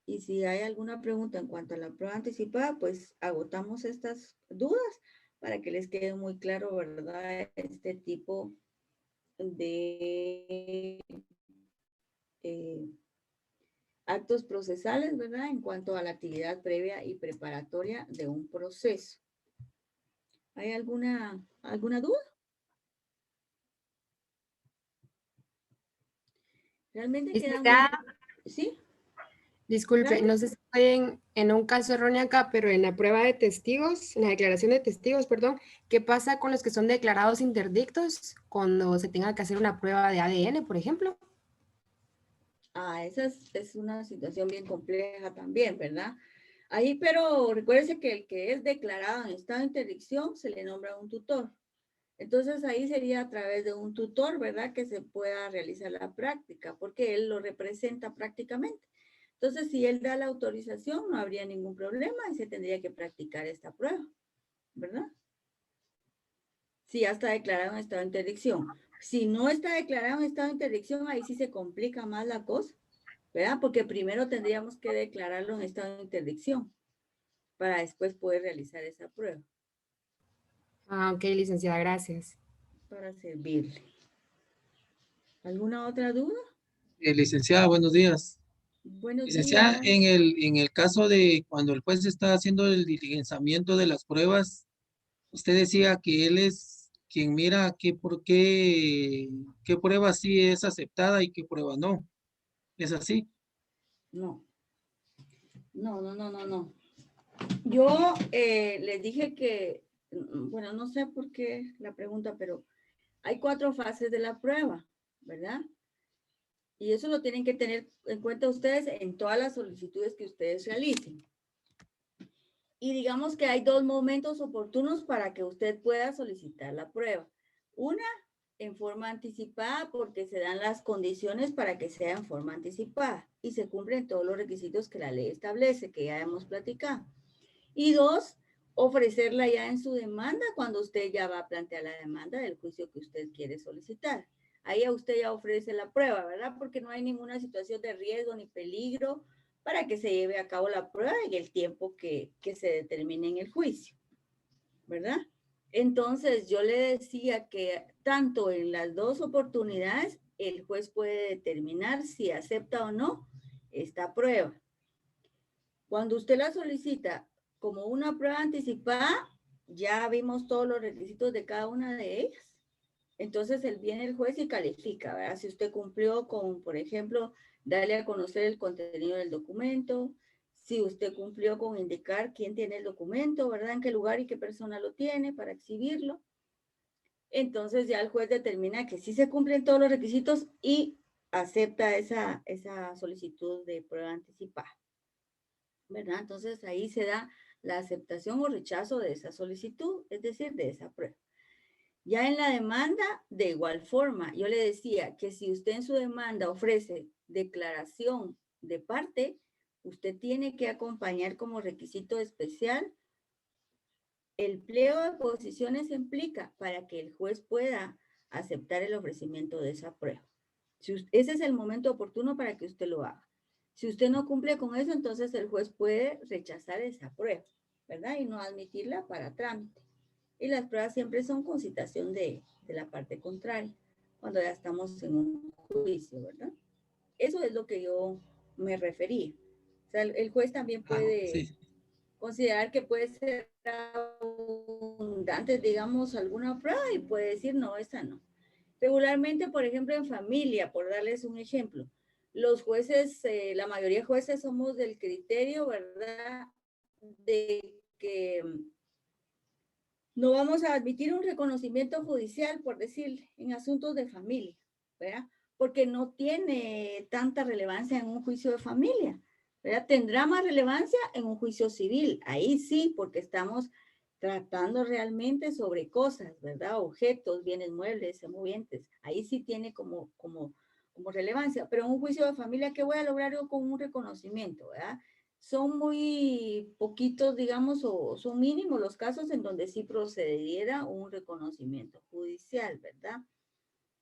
Y si hay alguna pregunta en cuanto a la prueba anticipada, pues agotamos estas dudas para que les quede muy claro, ¿verdad? Este tipo de actos procesales, ¿verdad? En cuanto a la actividad previa y preparatoria de un proceso. ¿Hay alguna duda? Realmente queda muy... ¿Sí? Disculpe, Claro. no sé si estoy en un caso erróneo acá, pero en la prueba de testigos, en la declaración de testigos, perdón, ¿qué pasa con los que son declarados interdictos cuando se tenga que hacer una prueba de ADN, por ejemplo? Esa es una situación bien compleja también, ¿verdad? Ahí, pero recuérdese que el que es declarado en estado de interdicción se le nombra un tutor. Entonces ahí sería a través de un tutor, ¿verdad? Que se pueda realizar la práctica, porque él lo representa prácticamente. Entonces, si él da la autorización, no habría ningún problema y se tendría que practicar esta prueba, ¿verdad? Si ya está declarado en estado de interdicción. Si no está declarado en estado de interdicción, ahí sí se complica más la cosa, ¿verdad? Porque primero tendríamos que declararlo en estado de interdicción para después poder realizar esa prueba. Ah, ok, licenciada, gracias. Para servirle. ¿Alguna otra duda? Licenciada, buenos días. Buenos Licenciada, días. en el caso de cuando el juez está haciendo el diligenciamiento de las pruebas, usted decía que él es quien mira qué prueba sí es aceptada y qué prueba no. ¿Es así? No. No. Yo les dije que, bueno, no sé por qué la pregunta, pero hay 4 fases de la prueba, ¿verdad? Y eso lo tienen que tener en cuenta ustedes en todas las solicitudes que ustedes realicen. Y digamos que hay 2 momentos oportunos para que usted pueda solicitar la prueba. Una, en forma anticipada, porque se dan las condiciones para que sea en forma anticipada y se cumplen todos los requisitos que la ley establece, que ya hemos platicado. Y 2, ofrecerla ya en su demanda cuando usted ya va a plantear la demanda del juicio que usted quiere solicitar. Ahí a usted ya ofrece la prueba, ¿verdad? Porque no hay ninguna situación de riesgo ni peligro para que se lleve a cabo la prueba en el tiempo que se determine en el juicio, ¿verdad? Entonces, yo le decía que tanto en las 2 oportunidades, el juez puede determinar si acepta o no esta prueba. Cuando usted la solicita como una prueba anticipada, ya vimos todos los requisitos de cada una de ellas. Entonces, viene el juez y califica, ¿verdad? Si usted cumplió con, por ejemplo, darle a conocer el contenido del documento, si usted cumplió con indicar quién tiene el documento, ¿verdad? En qué lugar y qué persona lo tiene para exhibirlo. Entonces, ya el juez determina que sí se cumplen todos los requisitos y acepta esa solicitud de prueba anticipada, ¿verdad? Entonces, ahí se da la aceptación o rechazo de esa solicitud, es decir, de esa prueba. Ya en la demanda, de igual forma, yo le decía que si usted en su demanda ofrece declaración de parte, usted tiene que acompañar como requisito especial el pliego de posiciones implica para que el juez pueda aceptar el ofrecimiento de esa prueba. Ese es el momento oportuno para que usted lo haga. Si usted no cumple con eso, entonces el juez puede rechazar esa prueba, ¿verdad? Y no admitirla para trámite. Y las pruebas siempre son con citación de la parte contraria, cuando ya estamos en un juicio, ¿verdad? Eso es lo que yo me refería. O sea, el juez también puede considerar que puede ser abundante, digamos, alguna prueba y puede decir, no, esa no. Regularmente, por ejemplo, en familia, por darles un ejemplo, los jueces, la mayoría de jueces somos del criterio, ¿verdad?, de que no vamos a admitir un reconocimiento judicial, por decir, en asuntos de familia, ¿verdad? Porque no tiene tanta relevancia en un juicio de familia, ¿verdad? Tendrá más relevancia en un juicio civil, ahí sí, porque estamos tratando realmente sobre cosas, ¿verdad? Objetos, bienes muebles, semovientes, ahí sí tiene como relevancia, pero en un juicio de familia, ¿qué voy a lograr yo con un reconocimiento, ¿verdad? son muy poquitos, digamos, o son mínimos los casos en donde sí procediera un reconocimiento judicial, ¿verdad?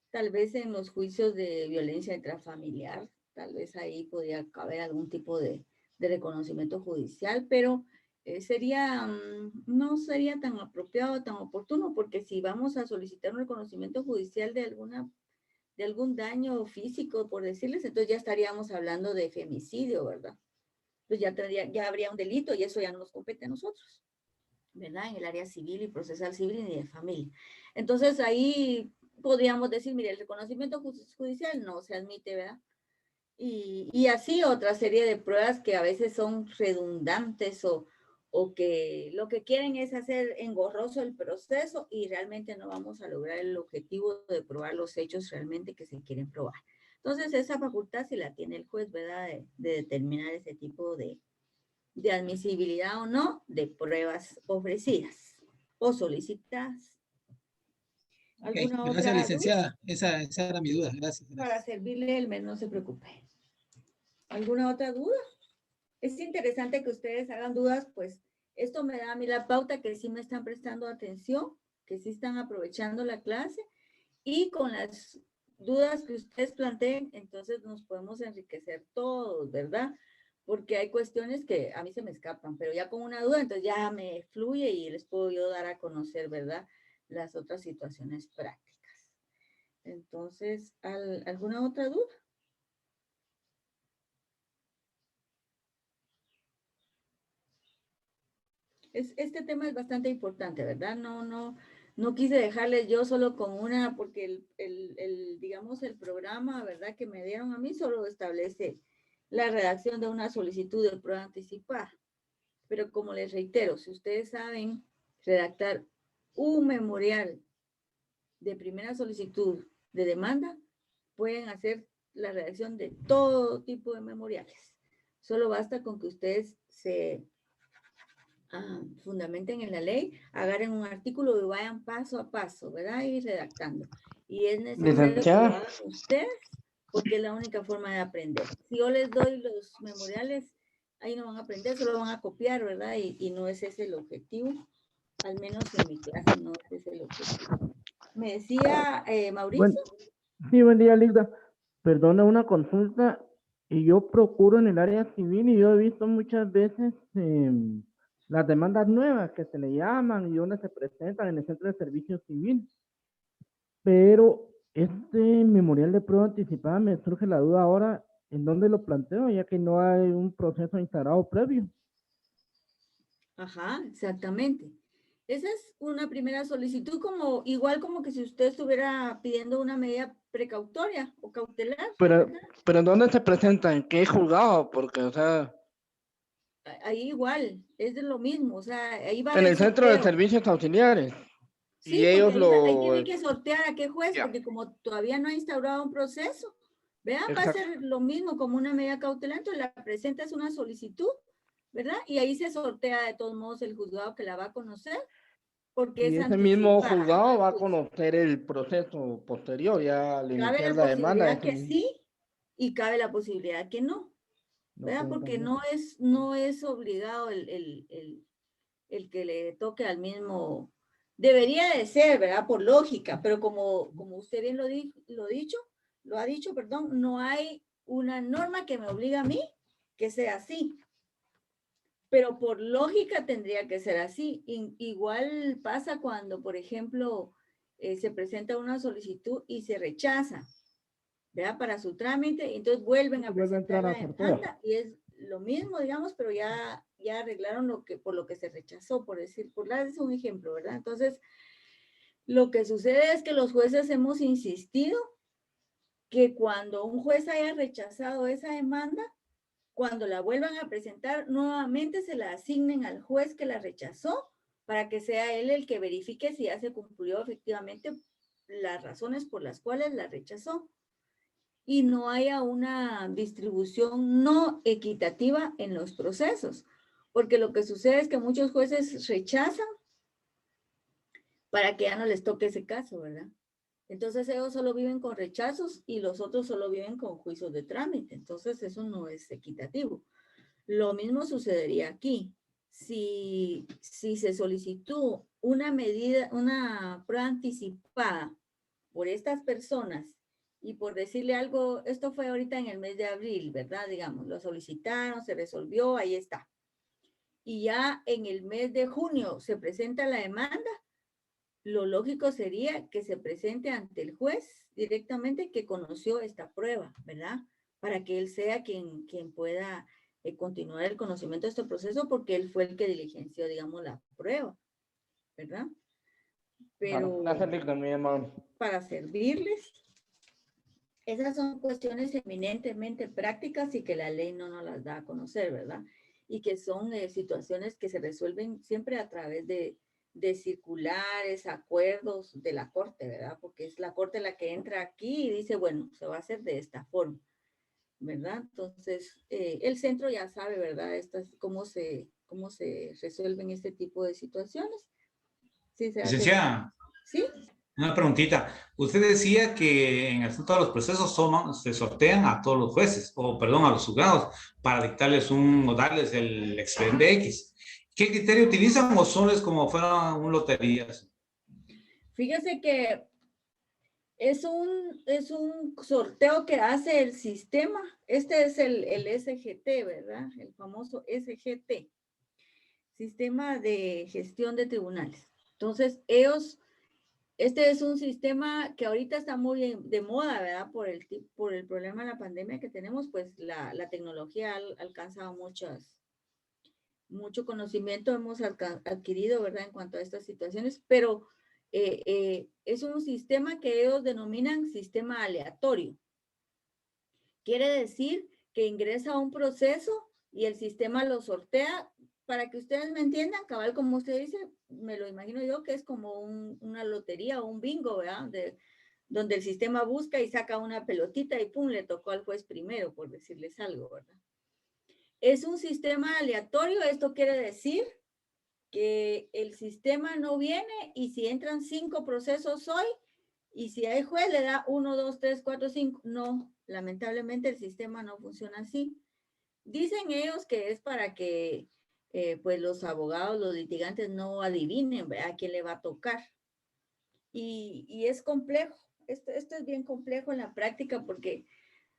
Tal vez en los juicios de violencia intrafamiliar, tal vez ahí podría caber algún tipo de reconocimiento judicial, pero no sería tan apropiado, tan oportuno, porque si vamos a solicitar un reconocimiento judicial de algún daño físico, por decirles, entonces ya estaríamos hablando de femicidio, ¿verdad? Pues ya habría un delito y eso ya no nos compete a nosotros, ¿verdad? En el área civil y procesal civil ni de familia. Entonces ahí podríamos decir, mire, el reconocimiento judicial no se admite, ¿verdad? Y así otra serie de pruebas que a veces son redundantes o que lo que quieren es hacer engorroso el proceso y realmente no vamos a lograr el objetivo de probar los hechos realmente que se quieren probar. Entonces, esa facultad sí la tiene el juez, ¿verdad? De determinar ese tipo de admisibilidad o no de pruebas ofrecidas o solicitadas. ¿Alguna Gracias, otra licenciada. Esa era mi duda. Gracias. Para servirle, Elmer, no se preocupe. ¿Alguna otra duda? Es interesante que ustedes hagan dudas, pues esto me da a mí la pauta que sí me están prestando atención, que sí están aprovechando la clase y con las dudas que ustedes planteen, entonces nos podemos enriquecer todos, ¿verdad? Porque hay cuestiones que a mí se me escapan, pero ya con una duda, entonces ya me fluye y les puedo yo dar a conocer, ¿verdad? Las otras situaciones prácticas. Entonces, ¿alguna otra duda? Este tema es bastante importante, ¿verdad? No quise dejarles yo solo con una, porque digamos, el programa, ¿verdad? Que me dieron a mí solo establece la redacción de una solicitud de prueba anticipada. Pero como les reitero, si ustedes saben redactar un memorial de primera solicitud de demanda, pueden hacer la redacción de todo tipo de memoriales. Solo basta con que ustedes se fundamenten en la ley, agarren un artículo y vayan paso a paso, ¿verdad? Y redactando. Y es necesario que lo hagan ustedes porque es la única forma de aprender. Si yo les doy los memoriales, ahí no van a aprender, solo van a copiar, ¿verdad? Y no es ese el objetivo, al menos en mi clase no es ese el objetivo. Me decía Mauricio. Sí, buen día, Linda. Perdona una consulta. Y yo procuro en el área civil y yo he visto muchas veces las demandas nuevas que se le llaman y donde se presentan en el Centro de Servicio Civil. Pero este memorial de prueba anticipada me surge la duda ahora, ¿en dónde lo planteo? Ya que no hay un proceso instaurado previo. Ajá, exactamente. Esa es una primera solicitud, igual como que si usted estuviera pidiendo una medida precautoria o cautelar. Pero ¿en dónde se presenta? ¿En qué juzgado? Porque, o sea... Ahí igual, es de lo mismo, o sea, ahí va a En haber el Centro de sorteo. Servicios Auxiliares. Sí, Y ellos porque ahí tiene que sortear a qué juez, Ya. porque como todavía no ha instaurado un proceso, vean, va a Exacto. ser lo mismo como una medida cautelar, entonces la presentas una solicitud, ¿verdad? Y ahí se sortea de todos modos el juzgado que la va a conocer, porque Y es ese mismo anticipada. juzgado va a conocer el proceso posterior, ya al Cabe iniciar la la demanda. posibilidad que sí y cabe la posibilidad que no, ¿verdad? Porque no es obligado el que le toque al mismo, debería de ser, ¿verdad? Por lógica, pero como usted bien lo ha dicho, perdón, no hay una norma que me obliga a mí que sea así. Pero por lógica tendría que ser así. Igual pasa cuando, por ejemplo, se presenta una solicitud y se rechaza, ¿verdad? Para su trámite, entonces vuelven a presentar la demanda y es lo mismo, digamos, pero ya arreglaron por lo que se rechazó, por darles un ejemplo, ¿verdad? Entonces, lo que sucede es que los jueces hemos insistido que cuando un juez haya rechazado esa demanda, cuando la vuelvan a presentar, nuevamente se la asignen al juez que la rechazó para que sea él el que verifique si ya se cumplió efectivamente las razones por las cuales la rechazó y no haya una distribución no equitativa en los procesos. Porque lo que sucede es que muchos jueces rechazan para que ya no les toque ese caso, ¿verdad? Entonces ellos solo viven con rechazos y los otros solo viven con juicios de trámite. Entonces eso no es equitativo. Lo mismo sucedería aquí. Si se solicitó una medida, una prueba anticipada por estas personas y por decirle algo, esto fue ahorita en el mes de abril, ¿verdad? Digamos, lo solicitaron, se resolvió, ahí está. Y ya en el mes de junio se presenta la demanda, lo lógico sería que se presente ante el juez directamente que conoció esta prueba, ¿verdad? Para que él sea quien pueda continuar el conocimiento de este proceso porque él fue el que diligenció, digamos, la prueba, ¿verdad? Pero para servirles, esas son cuestiones eminentemente prácticas y que la ley no nos las da a conocer, ¿verdad? Y que son situaciones que se resuelven siempre a través de circulares, acuerdos de la Corte, ¿verdad? Porque es la Corte la que entra aquí y dice, bueno, se va a hacer de esta forma, ¿verdad? Entonces, el centro ya sabe, ¿verdad? Cómo se resuelven este tipo de situaciones. Sí, se hace. Licenciada, ¿Sí? una preguntita. Usted decía que en el asunto de los procesos se sortean a todos los jueces, o perdón, a los juzgados, para dictarles o darles el expediente X. ¿Qué criterio utilizan o son como fueran un loterías? Fíjese que es un sorteo que hace el sistema. Este es el SGT, ¿verdad? El famoso SGT, Sistema de Gestión de Tribunales. Entonces, este es un sistema que ahorita está muy de moda, ¿verdad? Por el problema de la pandemia que tenemos, pues la tecnología ha alcanzado mucho conocimiento, hemos adquirido, ¿verdad? En cuanto a estas situaciones, pero es un sistema que ellos denominan sistema aleatorio. Quiere decir que ingresa un proceso y el sistema lo sortea. Para que ustedes me entiendan, cabal, como usted dice, me lo imagino yo que es como una lotería o un bingo, ¿verdad? Donde el sistema busca y saca una pelotita y pum, le tocó al juez primero, por decirles algo, ¿verdad? Es un sistema aleatorio, esto quiere decir que el sistema no viene y si entran 5 procesos hoy y si hay juez le da 1, 2, 3, 4, 5, no, lamentablemente el sistema no funciona así. Dicen ellos que es para que pues los abogados, los litigantes no adivinen a quién le va a tocar. Y es complejo, esto es bien complejo en la práctica porque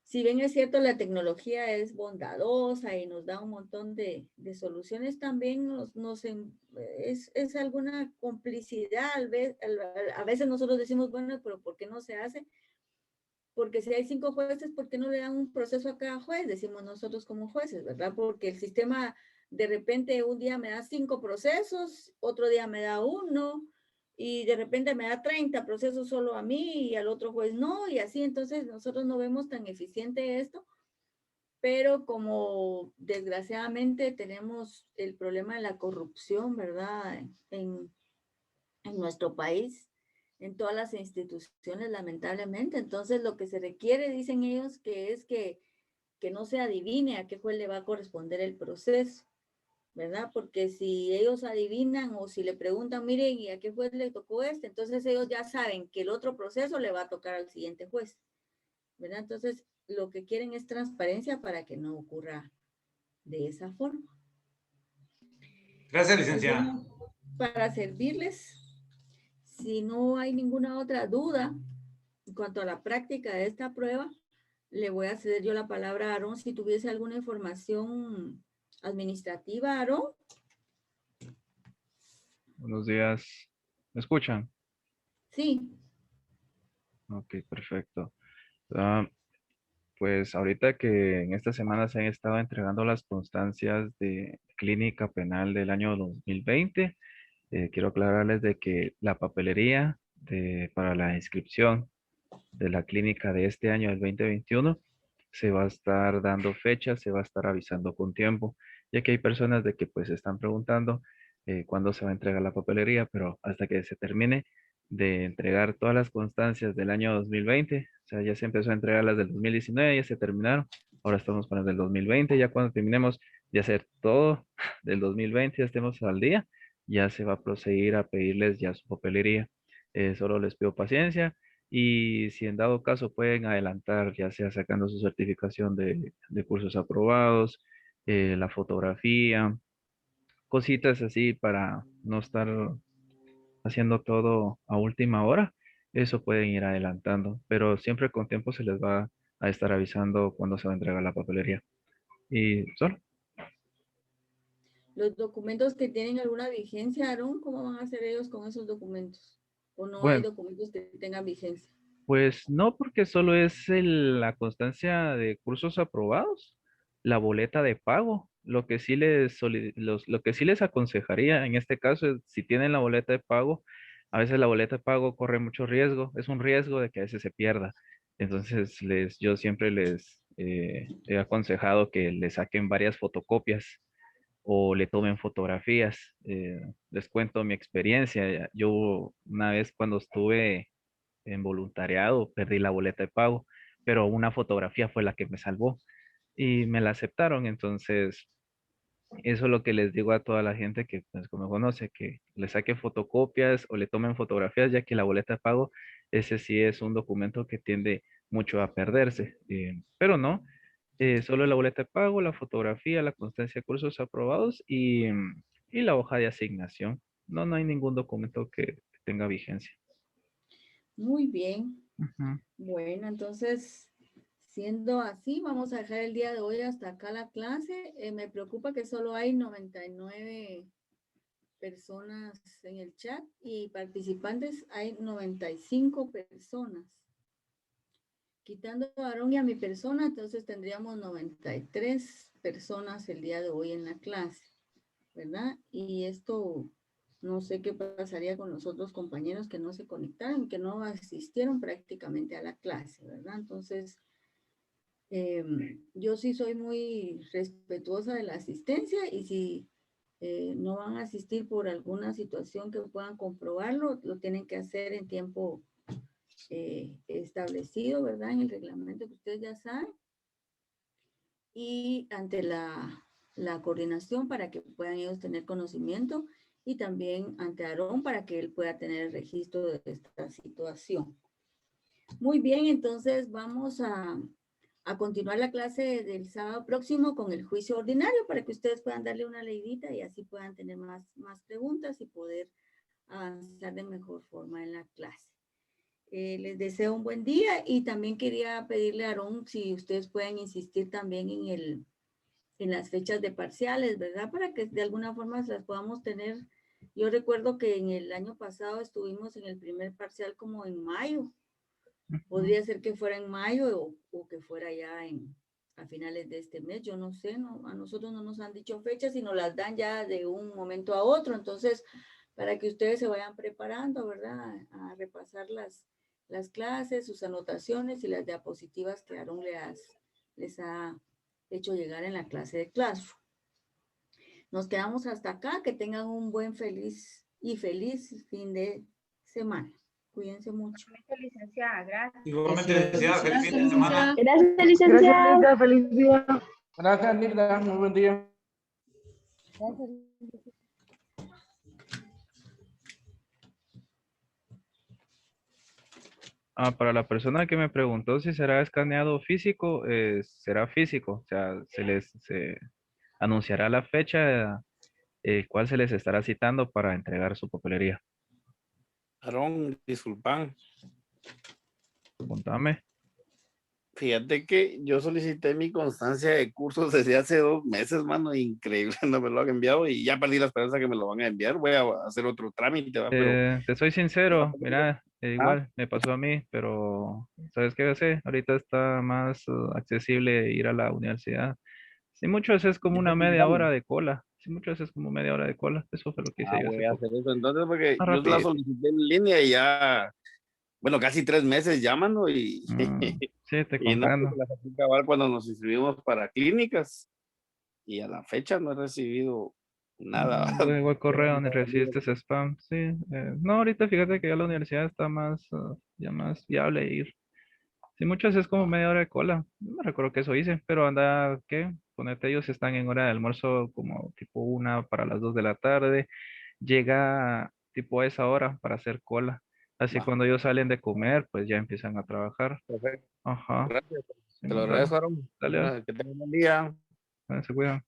si bien es cierto la tecnología es bondadosa y nos da un montón de soluciones, también es alguna complicidad. A veces nosotros decimos, bueno, pero ¿por qué no se hace? Porque si hay 5 jueces, ¿por qué no le dan un proceso a cada juez? Decimos nosotros como jueces, ¿verdad? Porque el sistema de repente un día me da 5 procesos, otro día me da 1, y de repente me da 30 procesos solo a mí y al otro juez no, y así. Entonces nosotros no vemos tan eficiente esto, pero como desgraciadamente tenemos el problema de la corrupción, ¿verdad? En nuestro país, en todas las instituciones, lamentablemente. Entonces, lo que se requiere, dicen ellos, que es que no se adivine a qué juez le va a corresponder el proceso, ¿verdad? Porque si ellos adivinan o si le preguntan, miren, ¿y a qué juez le tocó este? Entonces, ellos ya saben que el otro proceso le va a tocar al siguiente juez, ¿verdad? Entonces, lo que quieren es transparencia para que no ocurra de esa forma. Gracias, licenciada. Para servirles. Si no hay ninguna otra duda en cuanto a la práctica de esta prueba, le voy a ceder yo la palabra a Aarón si tuviese alguna información administrativa. Aarón. Buenos días. ¿Me escuchan? Sí. Ok, perfecto. Pues ahorita que en esta semana se han estado entregando las constancias de clínica penal del año 2020, quiero aclararles de que la papelería para la inscripción de la clínica de este año del 2021 se va a estar dando fechas, se va a estar avisando con tiempo, ya que hay personas de que pues están preguntando cuándo se va a entregar la papelería, pero hasta que se termine de entregar todas las constancias del año 2020, o sea, ya se empezó a entregar las del 2019, ya se terminaron, ahora estamos con las del 2020, ya cuando terminemos de hacer todo del 2020, ya estemos al día, ya se va a proceder a pedirles ya su papelería. Solo les pido paciencia y si en dado caso pueden adelantar, ya sea sacando su certificación de cursos aprobados, la fotografía, cositas así para no estar haciendo todo a última hora. Eso pueden ir adelantando, pero siempre con tiempo se les va a estar avisando cuando se va a entregar la papelería. Y solo. Los documentos que tienen alguna vigencia, Aarón, ¿cómo van a hacer ellos con esos documentos? ¿O no hay Bueno, documentos que tengan vigencia? pues no, porque solo es la constancia de cursos aprobados, la boleta de pago. Lo que sí les aconsejaría en este caso es si tienen la boleta de pago, a veces la boleta de pago corre mucho riesgo, es un riesgo de que a veces se pierda. Entonces yo siempre les he aconsejado que le saquen varias fotocopias o le tomen fotografías. Les cuento mi experiencia. Yo una vez cuando estuve en voluntariado, perdí la boleta de pago, pero una fotografía fue la que me salvó y me la aceptaron. Entonces, eso es lo que les digo a toda la gente que pues, como me conoce, que le saque fotocopias o le tomen fotografías, ya que la boleta de pago, ese sí es un documento que tiende mucho a perderse. Pero no, solo la boleta de pago, la fotografía, la constancia de cursos aprobados y la hoja de asignación. No, no hay ningún documento que tenga vigencia. Muy bien. Ujú. Bueno, entonces, siendo así, vamos a dejar el día de hoy hasta acá la clase. Me preocupa que solo hay 99 personas en el chat y participantes hay 95 personas. Quitando a Aarón y a mi persona, entonces tendríamos 93 personas el día de hoy en la clase, ¿verdad? Y esto, no sé qué pasaría con los otros compañeros que no se conectaron, que no asistieron prácticamente a la clase, ¿verdad? Entonces, yo sí soy muy respetuosa de la asistencia y si no van a asistir por alguna situación que puedan comprobarlo, lo tienen que hacer en tiempo establecido, ¿verdad? En el reglamento que ustedes ya saben. Y ante la coordinación para que puedan ellos tener conocimiento y también ante Aarón para que él pueda tener el registro de esta situación. Muy bien, entonces vamos a continuar la clase del sábado próximo con el juicio ordinario para que ustedes puedan darle una leidita y así puedan tener más preguntas y poder avanzar de mejor forma en la clase. Les deseo un buen día y también quería pedirle a Aarón si ustedes pueden insistir también en las fechas de parciales, ¿verdad? Para que de alguna forma las podamos tener. Yo recuerdo que en el año pasado estuvimos en el primer parcial como en mayo. Podría ser que fuera en mayo o que fuera ya a finales de este mes, yo no sé, a nosotros no nos han dicho fechas, sino las dan ya de un momento a otro, entonces para que ustedes se vayan preparando, ¿verdad? A repasar las clases, sus anotaciones y las diapositivas que Aarón les ha hecho llegar en la clase de Classroom. Nos quedamos hasta acá, que tengan un buen feliz fin de semana. Cuídense mucho. Licenciada, gracias. Igualmente, licenciada, feliz fin de semana. Gracias, licenciado. Gracias, Mirda, feliz día. Gracias, Mirda, muy buen día. Para la persona que me preguntó si será escaneado físico, será físico, o sea, se anunciará la fecha cuál se les estará citando para entregar su papelería. Aarón, disculpan. Contame. Fíjate que yo solicité mi constancia de cursos desde hace 2 meses, mano, increíble, no me lo han enviado y ya perdí la esperanza que me lo van a enviar. Voy a hacer otro trámite, ¿va? Pero Te soy sincero, mira, igual me pasó a mí, pero ¿sabes qué hacer? Ahorita está más accesible ir a la universidad. Si mucho es como una media hora de cola. Si mucho es como media hora de cola. Eso fue lo que hice yo hace voy a poco. hacer eso entonces porque Más yo la rapidito. solicité en línea y ya, bueno, casi 3 meses ya, mano, y, Sí, te y no, pues comprendo. la saqué cabal cuando nos inscribimos para clínicas y a la fecha no he recibido nada. Llegó el correo, ni recibiste ese spam. Sí. No, ahorita fíjate que ya la universidad está más, ya más viable ir. Si muchas es como media hora de cola. No me recuerdo que eso hice, pero anda, ¿qué? Ponete, ellos están en hora de almuerzo como tipo 1 para las 2 de la tarde. Llega tipo a esa hora para hacer cola. Así Va, cuando ellos salen de comer, pues ya empiezan a trabajar. perfecto. Ajá. Gracias. Sí, Te lo dale, agradezco, Aaron. dale, Que tengas un buen día. se cuidan.